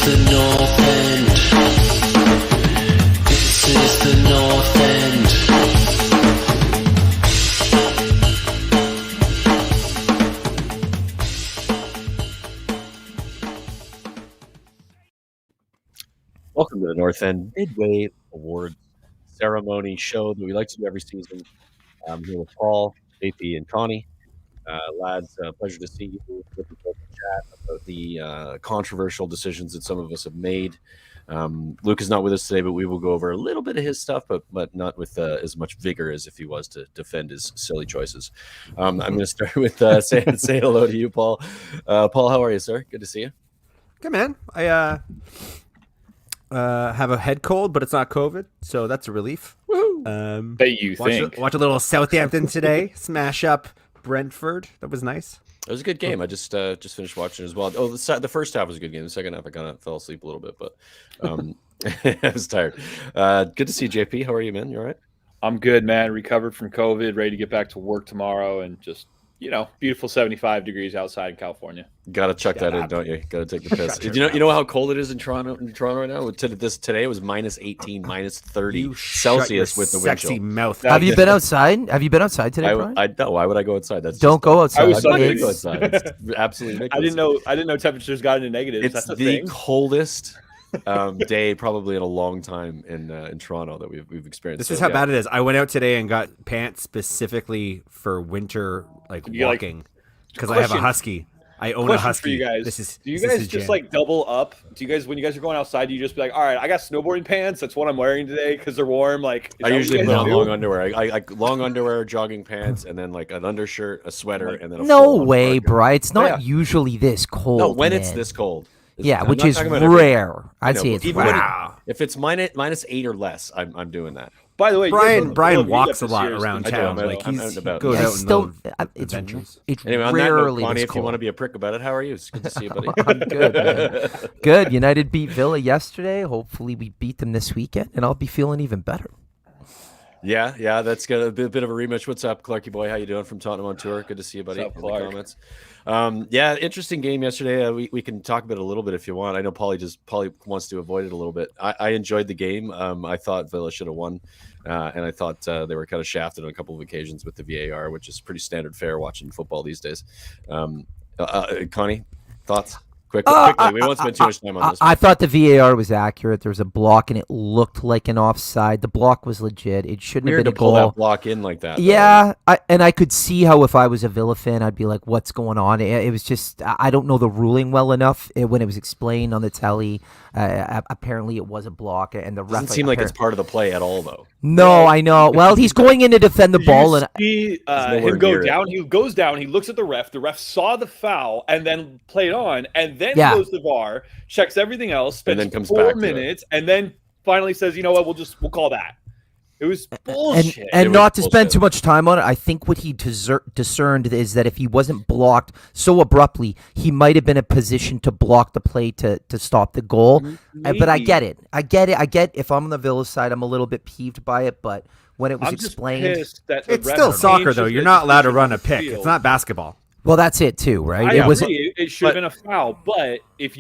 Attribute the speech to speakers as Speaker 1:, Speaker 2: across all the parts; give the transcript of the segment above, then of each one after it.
Speaker 1: the North End. This is the North End.
Speaker 2: Welcome to the North End Midway Awards ceremony show that we like to do every season. I'm here with Paul, JP, and Connie. Lads, pleasure to see you. Looking forward to chat about the controversial decisions that some of us have made. Luke is not with us today, but we will go over a little bit of his stuff, but not with as much vigor as if he was to defend his silly choices. I'm going to start with say hello to you, Paul. Paul, how are you, sir? Good to see you.
Speaker 3: Good, man. I have a head cold, but it's not COVID, so that's a relief.
Speaker 2: Woo!
Speaker 3: Watch a little Southampton today. Smash up Brentford. That was nice.
Speaker 2: It was a good game. I just finished watching as well. Oh, the first half was a good game. The second half, I kind of fell asleep a little bit, but I was tired. Good to see you, JP. How are you, man? You all right?
Speaker 4: I'm good, man. Recovered from COVID, ready to get back to work tomorrow, and just, beautiful 75 degrees outside in California.
Speaker 2: Got to chuck that in, don't you? Got to take the piss. You know how cold it is in Toronto right now? Today it was minus 18, minus 30 Celsius with the wind chill.
Speaker 3: Sexy mouth.
Speaker 5: Have you been outside? Have you been outside today, Brian?
Speaker 2: No. Why would I go outside?
Speaker 5: Don't go outside.
Speaker 4: I was
Speaker 2: Go outside. It's absolutely ridiculous.
Speaker 4: I didn't know temperatures got into negatives.
Speaker 2: It's
Speaker 4: That's
Speaker 2: the coldest day probably in a long time in Toronto that we've experienced.
Speaker 3: This is how bad it is. I went out today and got pants specifically for winter, walking, because I have a husky. I own a husky.
Speaker 4: For you guys. Do you guys just
Speaker 3: jam.
Speaker 4: double up? Do you guys, when you guys are going outside, do you just be like, all right, I got snowboarding pants. That's what I'm wearing today because they're warm. I
Speaker 2: usually put on long underwear. I long underwear, jogging pants, and then an undershirt, a sweater, and then a
Speaker 5: no way, Bri. It's not usually this cold.
Speaker 2: No, when it's this cold.
Speaker 5: Which is rare. I'd say it's rare.
Speaker 2: If it's minus 8 or less, I'm doing that.
Speaker 4: By the way,
Speaker 3: Brian walks a lot around town.
Speaker 2: He
Speaker 3: goes out and
Speaker 5: it's
Speaker 2: anyway, on
Speaker 5: rarely
Speaker 2: that note, Connie,
Speaker 5: this
Speaker 2: if you want to be a prick about it, how are you? It's good to see you, buddy.
Speaker 5: I'm good, man. Good. United beat Villa yesterday. Hopefully we beat them this weekend, and I'll be feeling even better.
Speaker 2: Yeah, that's got a bit of a rematch. What's up, Clarky boy? How you doing from Tottenham on tour? Good to see you, buddy.
Speaker 4: What's up,
Speaker 2: in the comments. Interesting game yesterday. We can talk about it a little bit if you want. I know Paulie wants to avoid it a little bit. I enjoyed the game. I thought Villa should have won, and I thought they were kind of shafted on a couple of occasions with the VAR, which is pretty standard fare watching football these days. Connie, thoughts? Quickly. We won't spend too much time on this.
Speaker 5: I thought the VAR was accurate. There was a block, and it looked like an offside. The block was legit. It shouldn't have been a goal.
Speaker 2: Pull that block in like that.
Speaker 5: Yeah, I could see how if I was a Villa fan, I'd be like, what's going on? It was just, I don't know the ruling well enough. When it was explained on the telly, apparently it was a block, and the ref
Speaker 2: doesn't seem like it's part of the play at all, though.
Speaker 5: No, I know. Well, he's going in to defend the ball, and
Speaker 4: see him go down. He goes down. He looks at the ref. The ref saw the foul and then played on, and then goes to VAR, checks everything else, spends
Speaker 2: and then comes
Speaker 4: 4
Speaker 2: back
Speaker 4: minutes, and then finally says, "You know what? We'll call that." It was bullshit.
Speaker 5: And not to spend too much time on it, I think what he discerned is that if he wasn't blocked so abruptly, he might have been in a position to block the play to stop the goal. But I get it. I get if I'm on the Villa side, I'm a little bit peeved by it, but when it was explained,
Speaker 3: it's still soccer though. You're not allowed to run a pick. It's not basketball.
Speaker 5: Well, that's it too, right?
Speaker 4: It should have been a foul, but if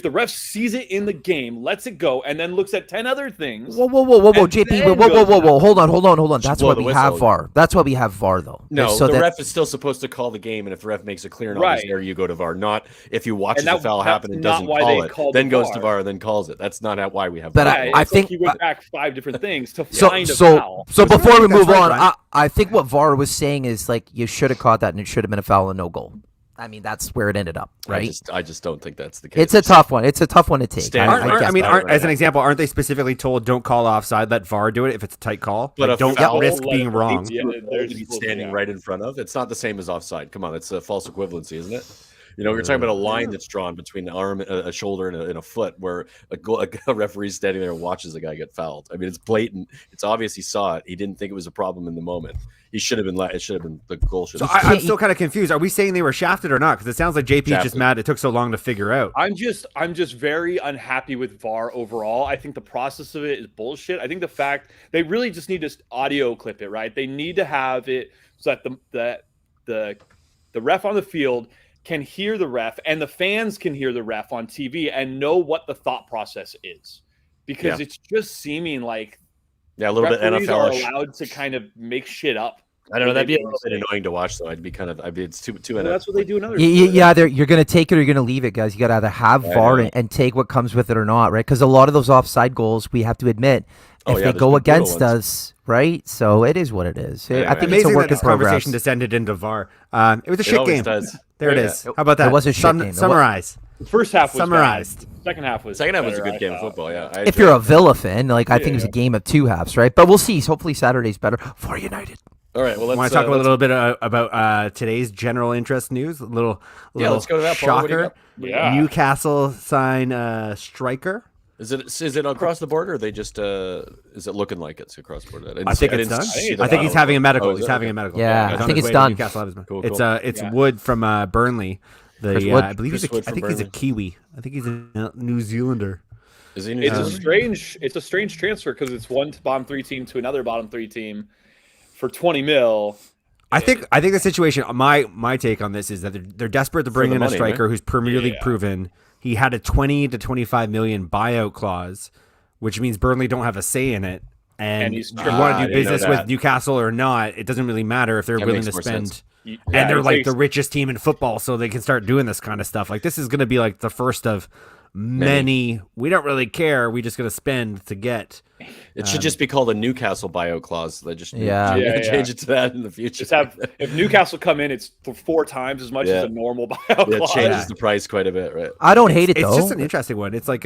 Speaker 4: the ref sees it in the game, lets it go, and then looks at 10 other things.
Speaker 5: Whoa, JP, whoa, hold on. That's why we have VAR. That's why we have VAR, though.
Speaker 2: No, the ref is still supposed to call the game, and if the ref makes it clear and obvious there, you go to VAR. Not if you watch the foul happen and doesn't call it, then goes to VAR and then calls it. That's not why we have VAR.
Speaker 5: But I think
Speaker 4: he went back 5 different things to find a foul.
Speaker 5: So before we move on, I think what VAR was saying is you should have caught that, and it should have been a foul and no goal. I mean, that's where it ended up, right?
Speaker 2: I just don't think that's the case.
Speaker 5: It's a tough one. It's a tough one to take.
Speaker 3: As an example, aren't they specifically told don't call offside, let VAR do it if it's a tight call?
Speaker 2: But
Speaker 3: don't risk being wrong.
Speaker 2: Standing right in front of. It's not the same as offside. Come on, it's a false equivalency, isn't it? We're talking about a line that's drawn between an arm, a shoulder, and a foot, where a referee's standing there and watches a guy get fouled. I mean, it's blatant. It's obvious he saw it. He didn't think it was a problem in the moment. He should have been. It should have been the goal.
Speaker 3: I'm still kind of confused. Are we saying they were shafted or not? Because it sounds like JP's just mad it took so long to figure out.
Speaker 4: I'm just very unhappy with VAR overall. I think the process of it is bullshit. I think the fact they really just need to audio clip it, right? They need to have it so that the ref on the field can hear the ref and the fans can hear the ref on TV and know what the thought process is, because it's just seeming like
Speaker 2: a little bit
Speaker 4: referees are
Speaker 2: NFL-ish.
Speaker 4: allowed to kind of make shit up.
Speaker 2: I don't know. That'd be a little bit annoying to watch, though. It's too.
Speaker 4: Well, that's what they do in other.
Speaker 5: Either you're going to take it or you're going to leave it, guys. You got to either have VAR and take what comes with it or not, right? Because a lot of those offside goals, we have to admit, if they go against us, right? So it is what it is. I think it's a work in progress.
Speaker 3: Conversation descended into VAR. It was a shit game. There it is. How about that?
Speaker 5: It was a shit game.
Speaker 3: Summarize.
Speaker 4: First half was
Speaker 3: summarized.
Speaker 4: Bad. Second half was
Speaker 2: a good game of football. Yeah.
Speaker 5: If you're a Villa fan, I think it was a game of two halves, right? But we'll see. Hopefully Saturday's better for United.
Speaker 2: All right. Well, let's
Speaker 3: want to talk a little bit about today's general interest news. A little
Speaker 2: let's go to that.
Speaker 3: Shocker.
Speaker 4: Yeah.
Speaker 3: Newcastle sign striker.
Speaker 2: Is it across the border? Or they just is it looking like it's across the border?
Speaker 3: I think it's done. I think he's having a medical. He's having a medical.
Speaker 5: Yeah, I think it's done.
Speaker 3: Cool. It's Wood from Burnley. I believe he's a Kiwi. I think he's a New Zealander.
Speaker 2: Is he?
Speaker 4: It's a strange transfer because it's one bottom three team to another bottom three team for 20 mil.
Speaker 3: I think the situation. My take on this is that they're desperate to bring in a striker who's Premier League proven. He had a 20 to 25 million buyout clause, which means Burnley don't have a say in it. And you want to do business with Newcastle or not, it doesn't really matter if they're willing to spend. And they're like the richest team in football, so they can start doing this kind of stuff. Like, this is going to be like the first of many. We don't really care. We just going to spend to get.
Speaker 2: It should just be called a Newcastle buyout clause. They just change it to that in the future.
Speaker 4: Just if Newcastle come in, it's 4 times as much as a normal buyout clause.
Speaker 2: It changes the price quite a bit, right?
Speaker 5: I don't hate it though.
Speaker 3: It's just an interesting one. It's like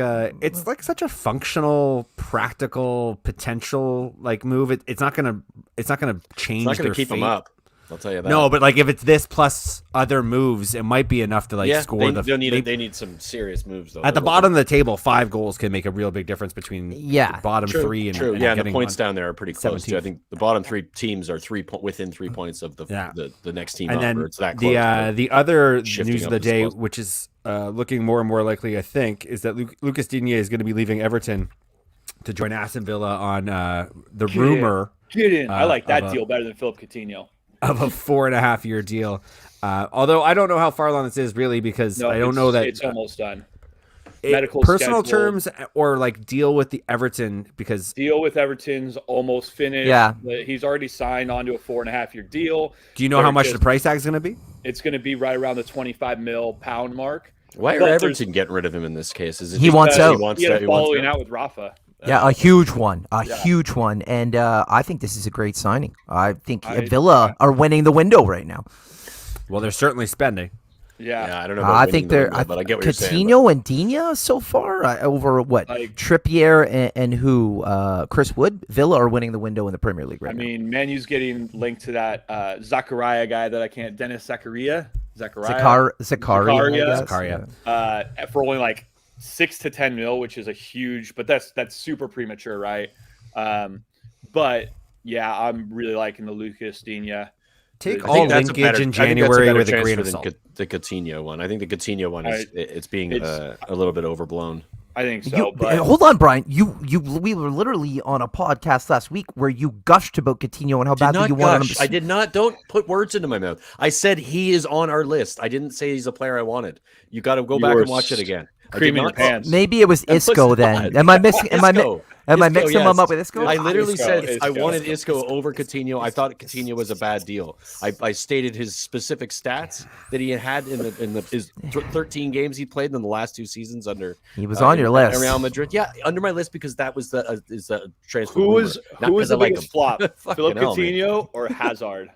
Speaker 3: such a functional, practical, potential move. It's not gonna change. It's not gonna
Speaker 2: keep them up. I'll tell you that.
Speaker 3: No, but if it's this plus other moves, it might be enough to score
Speaker 2: they need some serious moves though.
Speaker 3: At the bottom of the table, 5 goals can make a real big difference between the bottom 3 and
Speaker 2: and the points down there are pretty close too. I think the bottom 3 teams are within 3 points of the next team.
Speaker 3: And then
Speaker 2: it's that close,
Speaker 3: the other news of the day, which is looking more and more likely, I think, is that Lucas Digne is going to be leaving Everton to join Aston Villa on the rumor.
Speaker 4: Get in. I like that deal better than Philip Coutinho.
Speaker 3: Of a 4.5-year deal. Although I don't know how far along this is really, because I don't know that
Speaker 4: it's almost done.
Speaker 3: Medical personal terms or deal with the Everton, because
Speaker 4: deal with Everton's almost finished.
Speaker 5: Yeah,
Speaker 4: he's already signed onto a 4.5-year deal.
Speaker 3: Do you know how much the price tag is going to be?
Speaker 4: It's going to be right around the £25 million mark.
Speaker 2: Why are Everton getting rid of him in this case? Is it
Speaker 5: he wants out?
Speaker 4: He had a following out with Rafa.
Speaker 5: Yeah, a huge one, huge one, and I think this is a great signing. I think Villa are winning the window right now.
Speaker 3: Well, they're certainly spending.
Speaker 2: Yeah, I don't know.
Speaker 5: I think they're. But I get what you're saying. Coutinho and Digne so far over what Trippier and who Chris Wood. Villa are winning the window in the Premier League right now.
Speaker 4: I mean, Manu's getting linked to that Zakaria guy that I can't. Dennis Zakaria.
Speaker 5: Zakaria.
Speaker 4: For only 6 to 10 mil, which is a huge, but that's super premature, right? But yeah, I'm really liking the Lucas Digne.
Speaker 3: Take all linkage in January with a grain of salt.
Speaker 2: The Coutinho one. I think the Coutinho one is being a little bit overblown.
Speaker 4: I think so.
Speaker 5: Hold on, Brian. We were literally on a podcast last week where you gushed about Coutinho and how badly you wanted him.
Speaker 2: I did not. Don't put words into my mouth. I said he is on our list. I didn't say he's a player I wanted. You got to go back and watch it again.
Speaker 4: Creaming your pants.
Speaker 5: Maybe it was Isco then. Am I missing? Am I mixing him up with Isco?
Speaker 2: I literally said I wanted Isco over Coutinho. I thought Coutinho was a bad deal. I stated his specific stats that he had in his 13 games he played in the last 2 seasons under.
Speaker 5: He was on your list.
Speaker 2: Real Madrid. Yeah, under my list because that was the transfer.
Speaker 4: Who was the biggest flop? Philip Coutinho or Hazard?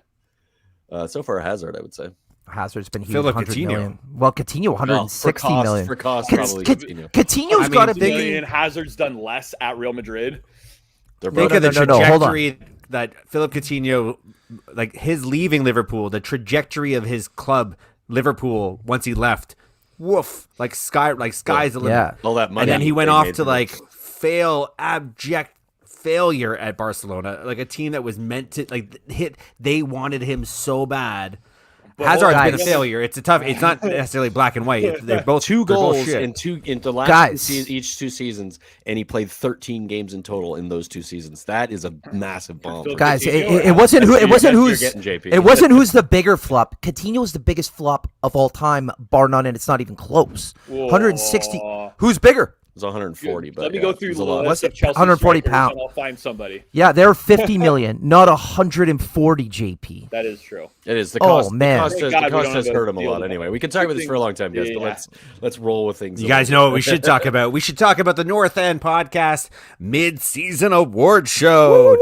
Speaker 2: So far, Hazard, I would say.
Speaker 5: Hazard's been huge. 100 million. Well, Coutinho 160 million.
Speaker 2: For cost, probably
Speaker 5: Coutinho's got a big.
Speaker 4: Hazard's done less at Real Madrid.
Speaker 3: Think of the trajectory that Philip Coutinho, his leaving Liverpool, the trajectory of his club, Liverpool, once he left. Woof! Sky's the limit.
Speaker 5: Yeah.
Speaker 2: All that money.
Speaker 3: And then he went off to abject failure at Barcelona, a team that was meant to They wanted him so bad. Hazard's been a
Speaker 5: guys.
Speaker 3: failure. It's not necessarily black and white. They're both
Speaker 2: two
Speaker 3: they're both
Speaker 2: goals
Speaker 3: shit.
Speaker 2: in the last
Speaker 5: Guys.
Speaker 2: each 2 seasons, and he played 13 games in total in those 2 seasons. That is a massive bomb.
Speaker 5: Guys,
Speaker 4: Coutinho
Speaker 5: it wasn't who. It wasn't
Speaker 2: You're
Speaker 5: who's.
Speaker 2: getting JP.
Speaker 5: It wasn't who's the bigger flop. Coutinho is the biggest flop of all time, bar none, and it's not even close. 160. Who's bigger?
Speaker 2: It was 140, but
Speaker 4: Let me
Speaker 2: yeah,
Speaker 4: go
Speaker 2: it
Speaker 4: through
Speaker 2: was
Speaker 4: the
Speaker 2: a lot.
Speaker 4: list of Chelsea
Speaker 5: 140
Speaker 4: strikers,
Speaker 5: pound.
Speaker 4: and I'll find somebody.
Speaker 5: Yeah, they're 50 million, not 140 JP.
Speaker 4: That is true.
Speaker 2: It is the
Speaker 5: Oh,
Speaker 2: cost.
Speaker 5: man.
Speaker 2: The cost
Speaker 4: Thank
Speaker 2: has,
Speaker 4: God
Speaker 2: the
Speaker 4: we
Speaker 2: cost
Speaker 4: don't
Speaker 2: has
Speaker 4: have to
Speaker 2: hurt him a
Speaker 4: deal
Speaker 2: lot.
Speaker 4: with
Speaker 2: Anyway,
Speaker 4: that.
Speaker 2: we can talk about this for a long time, guys. But
Speaker 4: Yeah.
Speaker 2: let's roll with things.
Speaker 3: You guys know what we should talk about? We should talk about the North End podcast mid-season award show.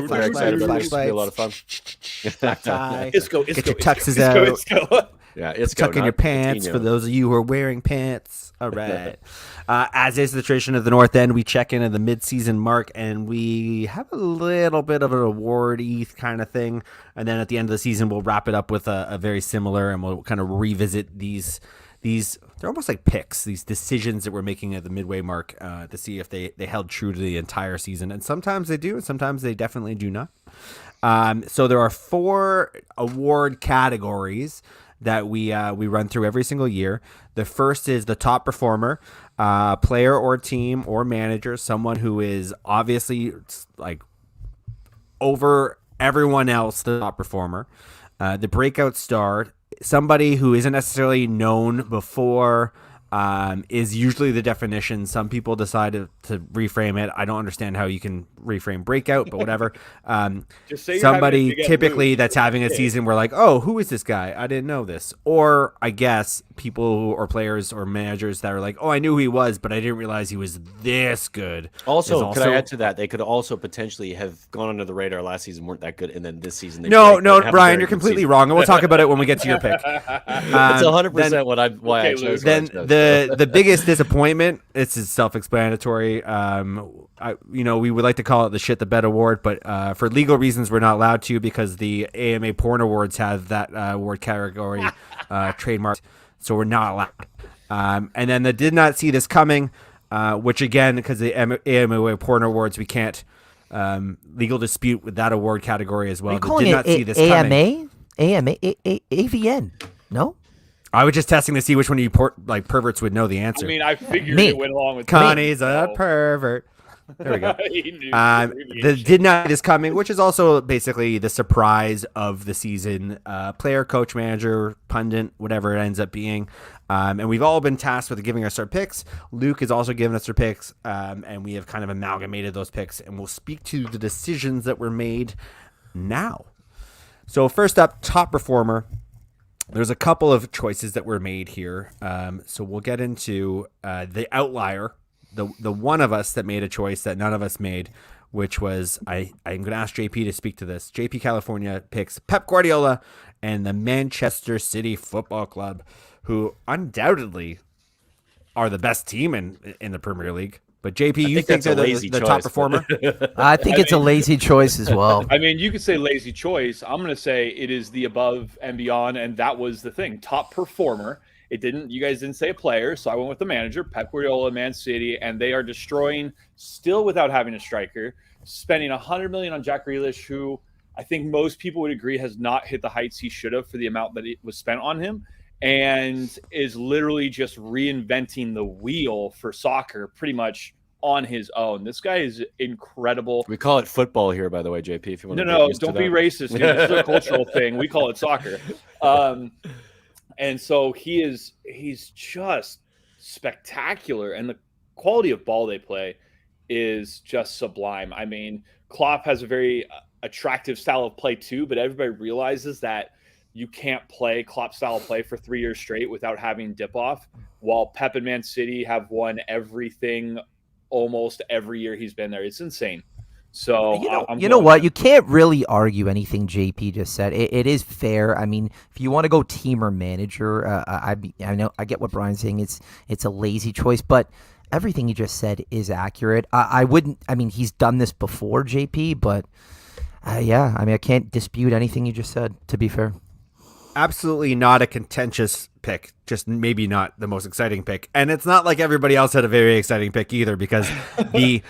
Speaker 2: Very excited about this. It's gonna be a lot of fun.
Speaker 4: Isco,
Speaker 3: Get your tuxes out.
Speaker 4: Isco.
Speaker 2: Yeah, it's
Speaker 3: Tuck in your pants for those of you who are wearing pants. All right. As is the tradition of the North End, we check in at the mid-season mark, and we have a little bit of an award-y kind of thing. And then at the end of the season, we'll wrap it up with a very similar, and we'll kind of revisit these. They're almost like picks, these decisions that we're making at the midway mark to see if they held true to the entire season. And sometimes they do, and sometimes they definitely do not. So there are 4 award categories that we run through every single year. The first is the top performer, player or team or manager, someone who is obviously like over everyone else, the top performer. The breakout star, somebody who isn't necessarily known before, is usually the definition. Some people decide to reframe it. I don't understand how you can reframe breakout, but whatever.
Speaker 4: Just say you're having a
Speaker 3: Somebody
Speaker 4: big
Speaker 3: typically
Speaker 4: move.
Speaker 3: that's having a season where like, oh, who is this guy? I didn't know this. Or I guess people or players or managers that are like, oh, I knew who he was, but I didn't realize he was this good.
Speaker 2: Also, could I add to that? They could also potentially have gone under the radar last season, weren't that good, and then this season they
Speaker 3: No,
Speaker 2: spiked and have a
Speaker 3: Brian,
Speaker 2: very
Speaker 3: you're
Speaker 2: good
Speaker 3: completely
Speaker 2: season.
Speaker 3: wrong, and we'll talk about it when we get to your pick.
Speaker 2: It's 100% why I
Speaker 4: Okay,
Speaker 2: chose.
Speaker 3: Then
Speaker 2: what I chose.
Speaker 3: the biggest disappointment, it's self-explanatory. We would like to call it the shit the bed award, but for legal reasons we're not allowed to because the AMA Porn Awards have that award category trademarked, so we're not allowed. And then the did not see this coming, which again, because the AMA Porn Awards, we can't legal dispute with that award category as well.
Speaker 5: Are you
Speaker 3: The
Speaker 5: calling
Speaker 3: did not see
Speaker 5: it
Speaker 3: this coming.
Speaker 5: AVN? No?
Speaker 3: I was just testing to see which one of you perverts would know the answer.
Speaker 4: I mean, I figured
Speaker 5: Me.
Speaker 4: it went along with
Speaker 3: Connie's
Speaker 4: me,
Speaker 3: a
Speaker 4: so-
Speaker 3: pervert. There we go.
Speaker 4: He knew
Speaker 3: The did not is coming, which is also basically the surprise of the season. Player, coach, manager, pundit, whatever it ends up being. And we've all been tasked with giving us our picks. Luke has also given us our picks, and we have kind of amalgamated those picks, and we'll speak to the decisions that were made now. So first up, top performer. There's a couple of choices that were made here. So we'll get into the outlier, the one of us that made a choice that none of us made, which was, I'm going to ask JP to speak to this. JP California picks Pep Guardiola and the Manchester City Football Club, who undoubtedly are the best team in the Premier League. But JP, you think they're the top performer?
Speaker 5: I think it's a lazy choice as well.
Speaker 4: I mean, you could say lazy choice. I'm going to say it is the above and beyond, and that was the thing. Top performer. You guys didn't say a player, so I went with the manager, Pep Guardiola, Man City, and they are destroying still without having a striker, spending $100 million on Jack Grealish, who I think most people would agree has not hit the heights he should have for the amount that it was spent on him, and is literally just reinventing the wheel for soccer pretty much on his own. This guy is incredible.
Speaker 2: We call it football here, by the way, JP. If you want
Speaker 4: No, don't be racist, dude. This is a cultural thing. We call it soccer. And so he's just spectacular, and the quality of ball they play is just sublime. I mean, Klopp has a very attractive style of play too, but everybody realizes that you can't play Klopp style of play for 3 years straight without having dip off, while Pep and Man City have won everything almost every year he's been there. It's insane. So
Speaker 5: you know what? You can't really argue anything JP just said. It is fair. I mean, if you want to go team or manager, I know I get what Brian's saying. It's a lazy choice, but everything he just said is accurate. I wouldn't. I mean, he's done this before, JP, but yeah. I mean, I can't dispute anything you just said. To be fair,
Speaker 3: absolutely not a contentious pick. Just maybe not the most exciting pick, and it's not like everybody else had a very exciting pick either, because the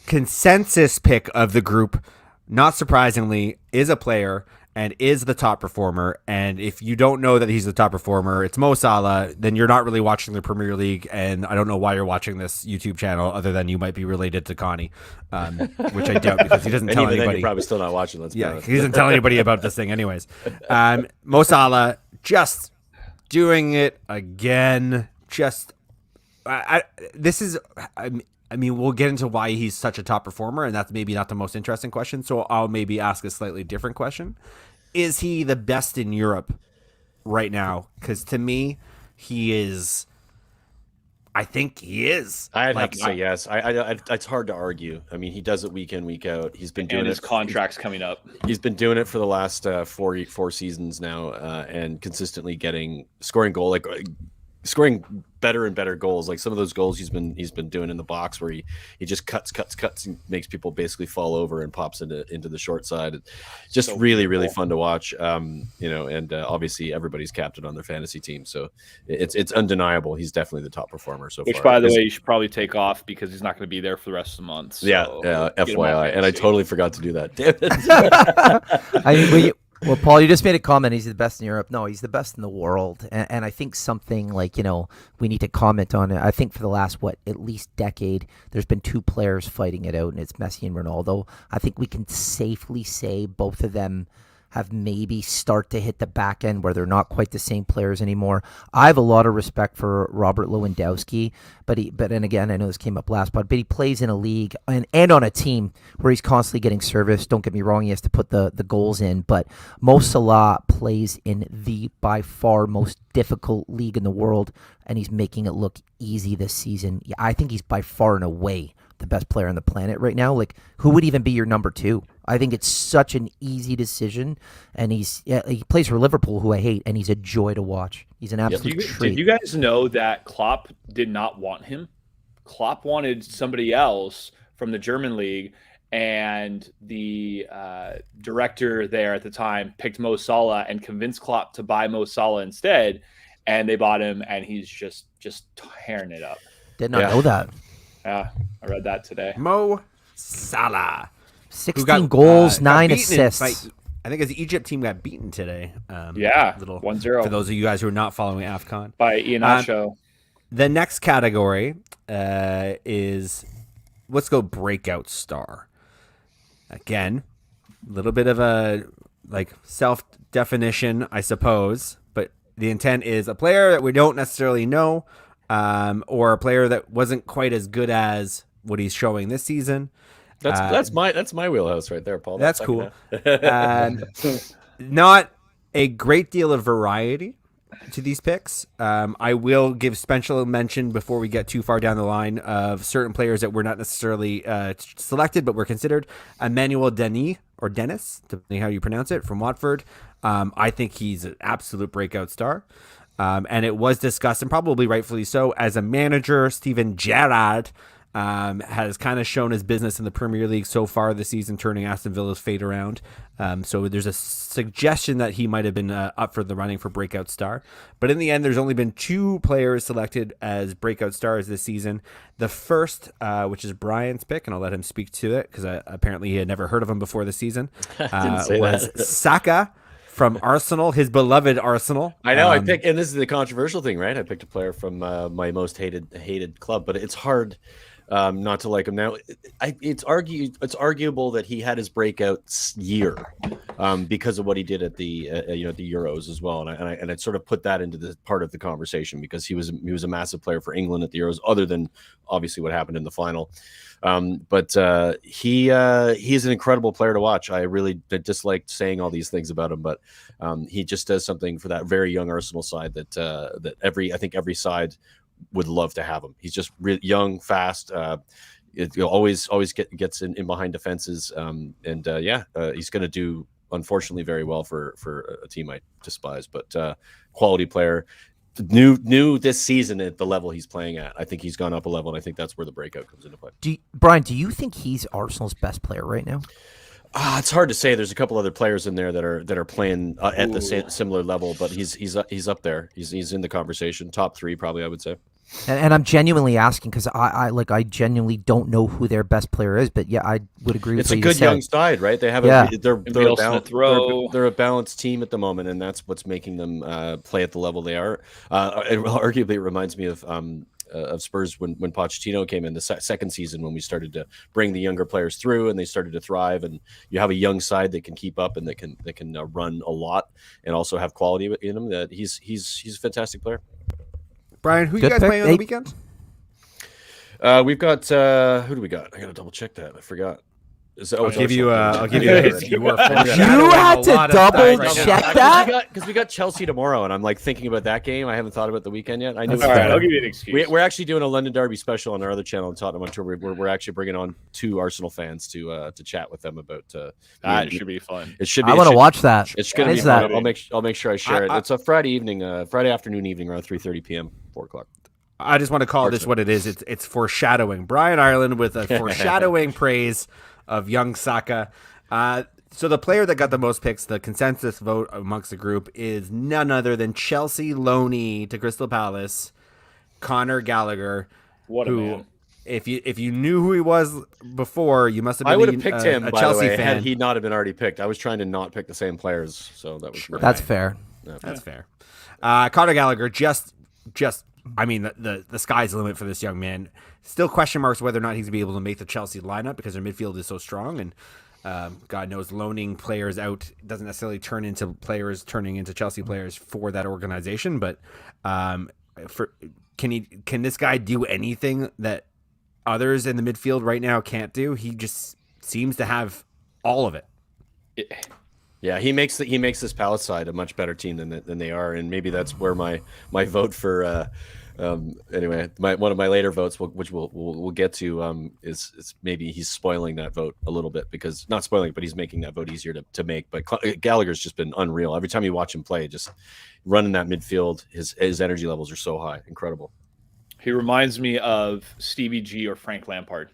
Speaker 3: consensus pick of the group, not surprisingly, is a player, and is the top performer. And if you don't know that he's the top performer, it's Mo Salah, then you're not really watching the Premier League. And I don't know why you're watching this YouTube channel other than you might be related to Connie, which I doubt because he doesn't tell anybody.
Speaker 2: Then you're probably still not watching. Let's be honest.
Speaker 3: He doesn't tell anybody about this thing anyways. Mo Salah just doing it again. I mean, we'll get into why he's such a top performer, and that's maybe not the most interesting question. So I'll maybe ask a slightly different question. Is he the best in Europe right now? Because to me, he is. I think he is.
Speaker 2: I'd have to say yes. It's hard to argue. I mean, he does it week in, week out. He's been doing
Speaker 4: his contract's coming up.
Speaker 2: He's been doing it for the last four seasons now, and consistently scoring better and better goals. Like some of those goals he's been doing in the box where he just cuts and makes people basically fall over and pops into the short side. It's just so really fun to watch. And obviously everybody's captain on their fantasy team, so it's undeniable. He's definitely the top performer so far.
Speaker 4: Which, by the way, you should probably take off because he's not going to be there for the rest of the month. So
Speaker 2: FYI, and I totally forgot to do that. Damn it.
Speaker 5: Well, Paul, you just made a comment. He's the best in Europe. No, he's the best in the world. And I think something like, we need to comment on it. I think for the last, at least decade, there's been two players fighting it out, and it's Messi and Ronaldo. I think we can safely say both of them have maybe start to hit the back end where they're not quite the same players anymore. I have a lot of respect for Robert Lewandowski, but again, I know this came up last, but he plays in a league and on a team where he's constantly getting service. Don't get me wrong, he has to put the goals in, but Mo Salah plays in the by far most difficult league in the world, and he's making it look easy this season. I think he's by far and away the best player on the planet right now. Like, who would even be your number two? I think it's such an easy decision, and he plays for Liverpool, who I hate, and he's a joy to watch. He's an absolute treat.
Speaker 4: Did you guys know that Klopp did not want him? Klopp wanted somebody else from the German league, and the director there at the time picked Mo Salah and convinced Klopp to buy Mo Salah instead, and they bought him, and he's just tearing it up.
Speaker 5: Did not know that.
Speaker 4: Yeah, I read that today.
Speaker 3: Mo Salah.
Speaker 5: 16 goals, 9 assists.
Speaker 3: I think his Egypt team got beaten today.
Speaker 4: 1-0.
Speaker 3: For those of you guys who are not following AFCON.
Speaker 4: By Iheanacho.
Speaker 3: The next category is, let's go Breakout Star. Again, a little bit of a self-definition, I suppose, but the intent is a player that we don't necessarily know, or a player that wasn't quite as good as what he's showing this season.
Speaker 2: That's my wheelhouse right there, Paul.
Speaker 3: That's cool. Not a great deal of variety to these picks. I will give special mention before we get too far down the line of certain players that were not necessarily selected but were considered. Emmanuel Denis, or Dennis, depending how you pronounce it, from Watford. I think he's an absolute breakout star. And it was discussed, and probably rightfully so, as a manager. Steven Gerrard has kind of shown his business in the Premier League so far this season, turning Aston Villa's fate around. So there's a suggestion that he might have been up for the running for Breakout Star. But in the end, there's only been two players selected as Breakout Stars this season. The first, which is Brian's pick, and I'll let him speak to it, because apparently he had never heard of him before the season, was Saka from Arsenal, his beloved Arsenal.
Speaker 2: I know, I picked, and this is the controversial thing, right? I picked a player from my most hated club, but it's hard not to like him now. It's arguable that he had his breakout year because of what he did at the the Euros as well, and I sort of put that into the part of the conversation because he was a massive player for England at the Euros, other than obviously what happened in the final. But he is an incredible player to watch. I really disliked saying all these things about him, but he just does something for that very young Arsenal side that I think every side would love to have him. He's just really young, fast. Always gets in behind defenses. He's going to do, unfortunately, very well for a team I despise, but quality player. New this season at the level he's playing at. I think he's gone up a level, and I think that's where the breakout comes into play.
Speaker 5: Brian, do you think he's Arsenal's best player right now?
Speaker 2: It's hard to say. There's a couple other players in there that are playing at the similar level, but he's up there. He's in the conversation. Top three, probably, I would say.
Speaker 5: And I'm genuinely asking because I genuinely don't know who their best player is, but yeah, I would agree with
Speaker 2: It's
Speaker 5: what
Speaker 2: a
Speaker 5: you
Speaker 2: good
Speaker 5: said.
Speaker 2: young side, right? They have they're a balanced team at the moment, and that's what's making them play at the level they are. Arguably, it reminds me of Spurs when Pochettino came in the second season, when we started to bring the younger players through and they started to thrive, and you have a young side that can keep up and that can run a lot and also have quality in them. That he's a fantastic player.
Speaker 3: Brian, who you guys playing on the weekend?
Speaker 2: We've got who do we got? I gotta double check that. I forgot.
Speaker 3: I'll give you. You
Speaker 5: had to double check that
Speaker 2: because we got Chelsea tomorrow, and I'm like thinking about that game. I haven't thought about the weekend yet. I knew.
Speaker 4: All right, I'll give you an excuse.
Speaker 2: We're actually doing a London Derby special on our other channel in Tottenham on tour. We're actually bringing on 2 Arsenal fans to chat with them about.
Speaker 4: It should be fun.
Speaker 2: It should be.
Speaker 5: I want to watch that.
Speaker 2: It's gonna be fun. I'll make sure I share it. It's a Friday evening, Friday afternoon, around 3:30 p.m., 4 o'clock.
Speaker 3: I just want to call this what it is. It's foreshadowing. Brian Ireland with a foreshadowing praise of young Saka. So the player that got the most picks, the consensus vote amongst the group, is none other than Chelsea loanee to Crystal Palace, Conor Gallagher.
Speaker 4: What a man.
Speaker 3: If you knew who he was before, you must have been
Speaker 2: I would have picked him,
Speaker 3: a
Speaker 2: by
Speaker 3: Chelsea
Speaker 2: the way,
Speaker 3: fan.
Speaker 2: had he not have been already picked. I was trying to not pick the same players, so that was
Speaker 5: That's fair.
Speaker 3: That's fair. Conor Gallagher, just I mean, the sky's the limit for this young man. Still question marks whether or not he's going to be able to make the Chelsea lineup because their midfield is so strong. And God knows loaning players out doesn't necessarily turn into players turning into Chelsea players for that organization. But can this guy do anything that others in the midfield right now can't do? He just seems to have all of it.
Speaker 2: Yeah, he makes this Palace side a much better team than they are, and maybe that's where my vote for anyway, one of my later votes, which we'll get to, is maybe he's spoiling that vote a little bit, because not spoiling, but he's making that vote easier to make. But Gallagher's just been unreal. Every time you watch him play, just running that midfield, his energy levels are so high, incredible.
Speaker 4: He reminds me of Stevie G or Frank Lampard.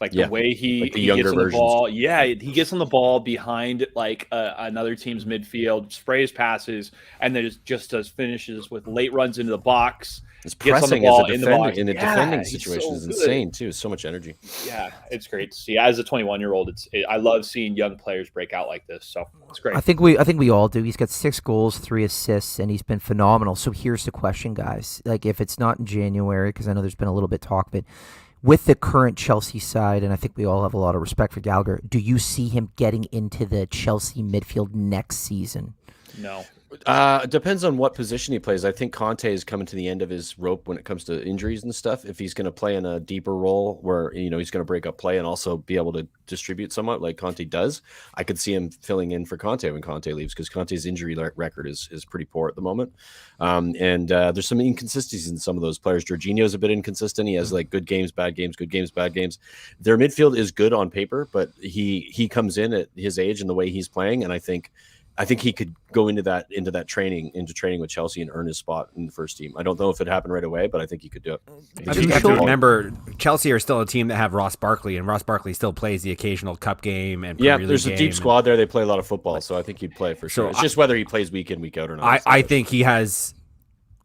Speaker 4: Like the way he gets on the ball. Yeah, he gets on the ball behind like another team's midfield, sprays passes, and then just does finishes with late runs into the box.
Speaker 2: His pressing
Speaker 4: gets on
Speaker 2: as
Speaker 4: the ball
Speaker 2: in a defending situation is insane too. So much energy.
Speaker 4: Yeah, it's great to see. As a 21-year-old, I love seeing young players break out like this. So it's great.
Speaker 5: I think we all do. He's got 6 goals, 3 assists, and he's been phenomenal. So here's the question, guys. Like, if it's not in January, because I know there's been a little bit of talk of it, with the current Chelsea side, and I think we all have a lot of respect for Gallagher, do you see him getting into the Chelsea midfield next season?
Speaker 4: No.
Speaker 2: It depends on what position he plays. I think Conte is coming to the end of his rope when it comes to injuries and stuff. If he's going to play in a deeper role where, he's going to break up play and also be able to distribute somewhat like Conte does, I could see him filling in for Conte when Conte leaves, because Conte's injury record is pretty poor at the moment. And there's some inconsistencies in some of those players. Jorginho's a bit inconsistent. He has like good games, bad games, good games, bad games. Their midfield is good on paper, but he comes in at his age and the way he's playing, and I think he could go into training with Chelsea and earn his spot in the first team. I don't know if it happened right away, but I think he could do it.
Speaker 3: I think you have to remember, Chelsea are still a team that have Ross Barkley, and Ross Barkley still plays the occasional cup game and Premier League
Speaker 2: there's a deep squad there. They play a lot of football, so I think he'd play for sure. It's just whether he plays week in, week out or not.
Speaker 3: I think he has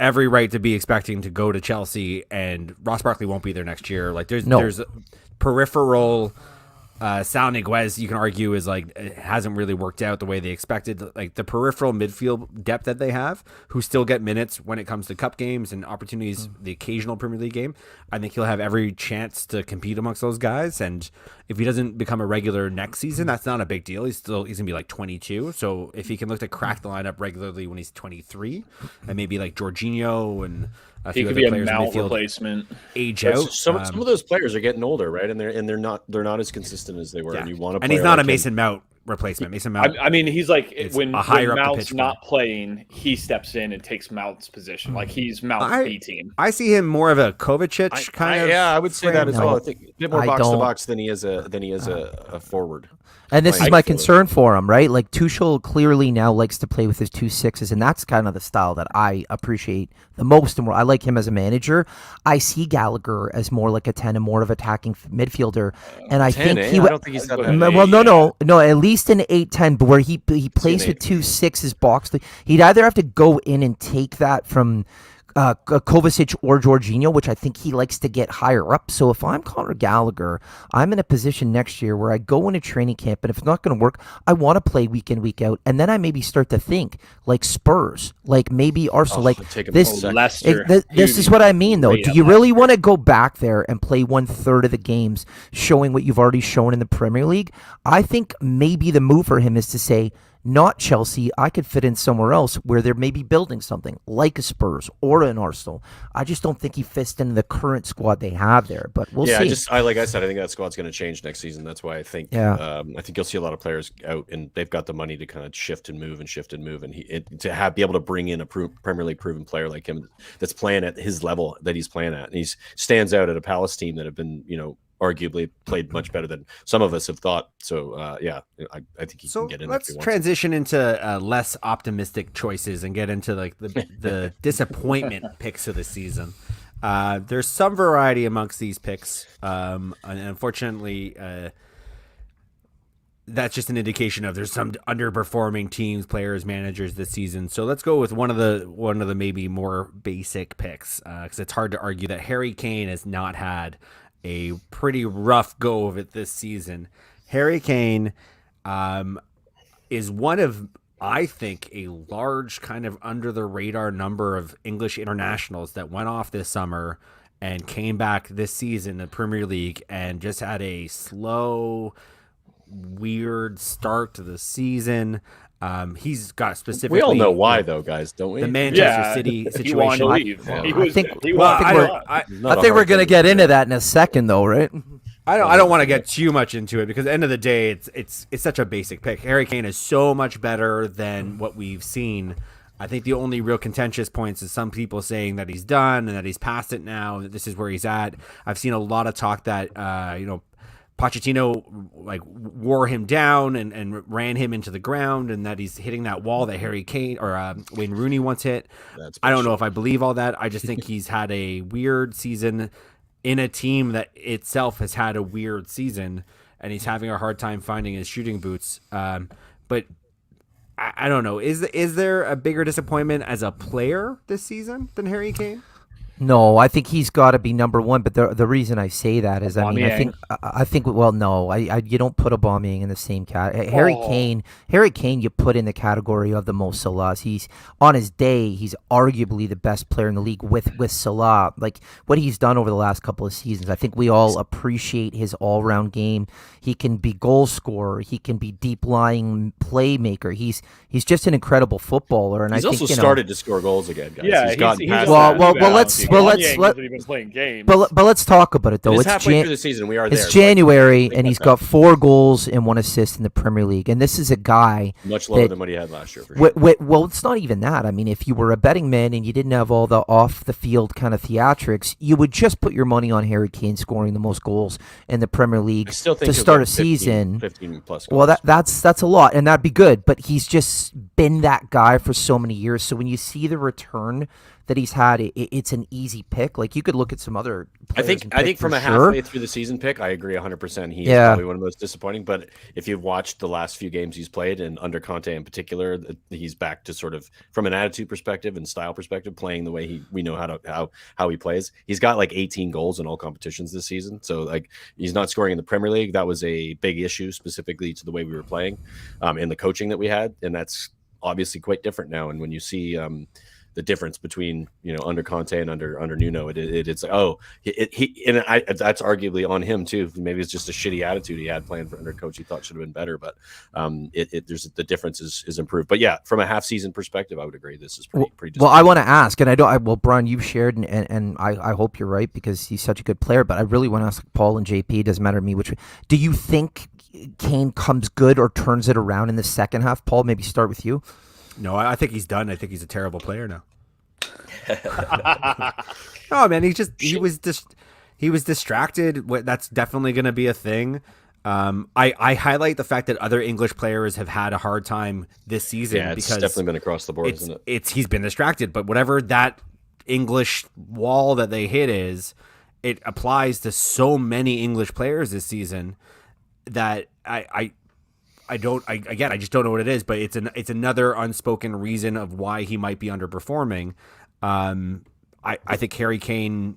Speaker 3: every right to be expecting to go to Chelsea, and Ross Barkley won't be there next year. Like there's peripheral. Sal Niguez, you can argue, is like, it hasn't really worked out the way they expected. Like the peripheral midfield depth that they have, who still get minutes when it comes to cup games and opportunities, the occasional Premier League game. I think he'll have every chance to compete amongst those guys. And if he doesn't become a regular next season, that's not a big deal. He's gonna be like 22. So if he can look to crack the lineup regularly when he's 23, and maybe like Jorginho and
Speaker 4: he could be a Mount replacement.
Speaker 2: Age out. Some of those players are getting older, right? And they're not as consistent as they were.
Speaker 3: Yeah.
Speaker 2: And you want to.
Speaker 3: And he's not a Mason Mount replacement. Mason Mount.
Speaker 4: I mean, he's like when Mount's not
Speaker 3: player.
Speaker 4: playing, he steps in and takes Mount's position. Like he's Mount's B team.
Speaker 3: I see him more of a Kovacic kind of.
Speaker 2: Yeah, I would say that as well. I think a bit more box to box than he is a forward.
Speaker 5: And this is my concern for him, right? Like Tuchel clearly now likes to play with his 2 6s, and that's kind of the style that I appreciate the most. And I like him as a manager. I see Gallagher as more like a 10 and more of attacking midfielder, and I think he would.
Speaker 2: I don't think he's that bad.
Speaker 5: Well, no, at least an 8-10, but where he plays with 2 6s boxed. He'd either have to go in and take that from Kovacic or Jorginho, which I think he likes to get higher up. So if I'm Conor Gallagher, I'm in a position next year where I go into training camp, and if it's not going to work, I want to play week in, week out, and then I maybe start to think like Spurs, like maybe Arsenal, like this.
Speaker 4: Leicester.
Speaker 5: This is what I mean, though. Do you really want to go back there and play 1/3 of the games, showing what you've already shown in the Premier League? I think maybe the move for him is to say, not Chelsea. I could fit in somewhere else where they're maybe building something like a Spurs or an Arsenal. I just don't think he fits in the current squad they have there. But we'll see.
Speaker 2: Like I said, I think that squad's going to change next season. That's why I think I think you'll see a lot of players out, and they've got the money to kind of shift and move, and be able to bring in a Premier League proven player like him that's playing at his level that he's playing at, and he stands out at a Palace team that have been arguably played much better than some of us have thought. So I think he can get in.
Speaker 3: Let's transition into less optimistic choices and get into like the disappointment picks of the season. There's some variety amongst these picks, and unfortunately, that's just an indication of there's some underperforming teams, players, managers this season. So let's go with one of the maybe more basic picks, because it's hard to argue that Harry Kane has not had a pretty rough go of it this season. Harry Kane is one of, I think, a large kind of under the radar number of English internationals that went off this summer and came back this season in the Premier League and just had a slow, weird start to the season. He's got specifically.
Speaker 2: We all know why, though, guys, don't we?
Speaker 3: The Manchester City situation.
Speaker 5: I think we're going to get into that in a second, though, right?
Speaker 3: I don't want to get too much into it, because at the end of the day, it's such a basic pick. Harry Kane is so much better than what we've seen. I think the only real contentious points is some people saying that he's done and that he's past it now, that this is where he's at. I've seen a lot of talk that Pochettino wore him down and ran him into the ground, and that he's hitting that wall that Harry Kane or Wayne Rooney once hit. I don't know if I believe all that. I just think he's had a weird season in a team that itself has had a weird season, and he's having a hard time finding his shooting boots. But I don't know. Is there a bigger disappointment as a player this season than Harry Kane?
Speaker 5: No, I think he's got to be number one. But the reason I say that is, I think. Well, no, you don't put Aubameyang in the same category. Harry Kane, you put in the category of the Mo Salahs. He's on his day. He's arguably the best player in the league with Salah. Like what he's done over the last couple of seasons, I think we all appreciate his all-round game. He can be goal scorer. He can be deep lying playmaker. He's just an incredible footballer. And
Speaker 2: he's also started to score goals again, guys.
Speaker 4: Yeah,
Speaker 2: he's gotten past
Speaker 4: playing games.
Speaker 5: But let's talk about it though.
Speaker 2: It's halfway through the season. We are there.
Speaker 5: It's January, and he's got 4 goals and 1 assist in the Premier League. And this is a guy
Speaker 2: much lower than what he had last year. For sure.
Speaker 5: Well, it's not even that. I mean, if you were a betting man and you didn't have all the off the field kind of theatrics, you would just put your money on Harry Kane scoring the most goals in the Premier League to start a season.
Speaker 2: 15 plus goals.
Speaker 5: Well, that's a lot, and that'd be good. But he's just been that guy for so many years. So when you see the return that he's had, it's an easy pick. Like you could look at some other players.
Speaker 2: I think from a halfway through the season pick, I agree 100%. He is probably one of the most disappointing. But if you've watched the last few games he's played, and under Conte in particular, he's back to sort of from an attitude perspective and style perspective, playing the way we know how he plays. He's got like 18 goals in all competitions this season. So like he's not scoring in the Premier League. That was a big issue specifically to the way we were playing, and the coaching that we had, and that's obviously quite different now. And when you see the difference between under Conte and under Nuno, it's like that's arguably on him too. Maybe it's just a shitty attitude he had playing for under coach he thought should have been better, but there's the difference is improved. But yeah, from a half season perspective, I would agree this is pretty.
Speaker 5: Well, I want to ask, and Brian, you've shared, and I hope you're right because he's such a good player. But I really want to ask Paul and JP. It doesn't matter to me which. Do you think Kane comes good or turns it around in the second half? Paul, maybe start with you.
Speaker 3: No, I think he's done. I think he's a terrible player now. Oh man, he was distracted. That's definitely going to be a thing. I highlight the fact that other English players have had a hard time this season.
Speaker 2: Yeah, it's
Speaker 3: because
Speaker 2: definitely been across the board, isn't it?
Speaker 3: He's been distracted, but whatever that English wall that they hit is, it applies to so many English players this season that I just don't know what it is, but it's another unspoken reason of why he might be underperforming. I think Harry Kane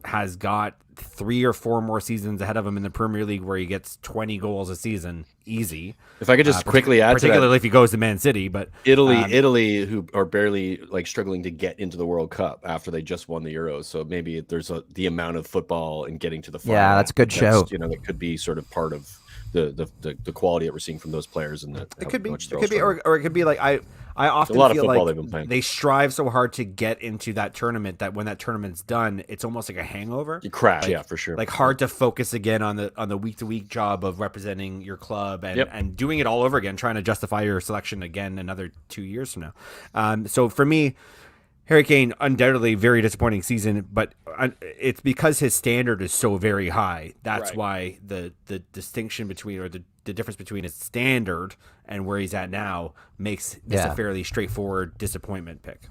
Speaker 3: has got 3 or 4 more seasons ahead of him in the Premier League where he gets 20 goals a season easy.
Speaker 2: If I could just quickly add to that,
Speaker 3: particularly if he goes to Man City, but
Speaker 2: Italy, who are barely like struggling to get into the World Cup after they just won the Euros, so maybe there's the amount of football and getting to the final.
Speaker 5: Yeah, that's a good show.
Speaker 2: You know, that could be sort of part of the quality that we're seeing from those players, and
Speaker 3: it could be, or it could be like I often feel like they strive so hard to get into that tournament that when that tournament's done, it's almost like a hangover.
Speaker 2: You crash, yeah, for sure.
Speaker 3: Like hard to focus again on the week to week job of representing your club and doing it all over again, trying to justify your selection again another 2 years from now. So for me, Harry Kane, undoubtedly very disappointing season, but it's because his standard is so very high. That's why the distinction between, or the difference between his standard and where he's at now makes this a fairly straightforward disappointment pick.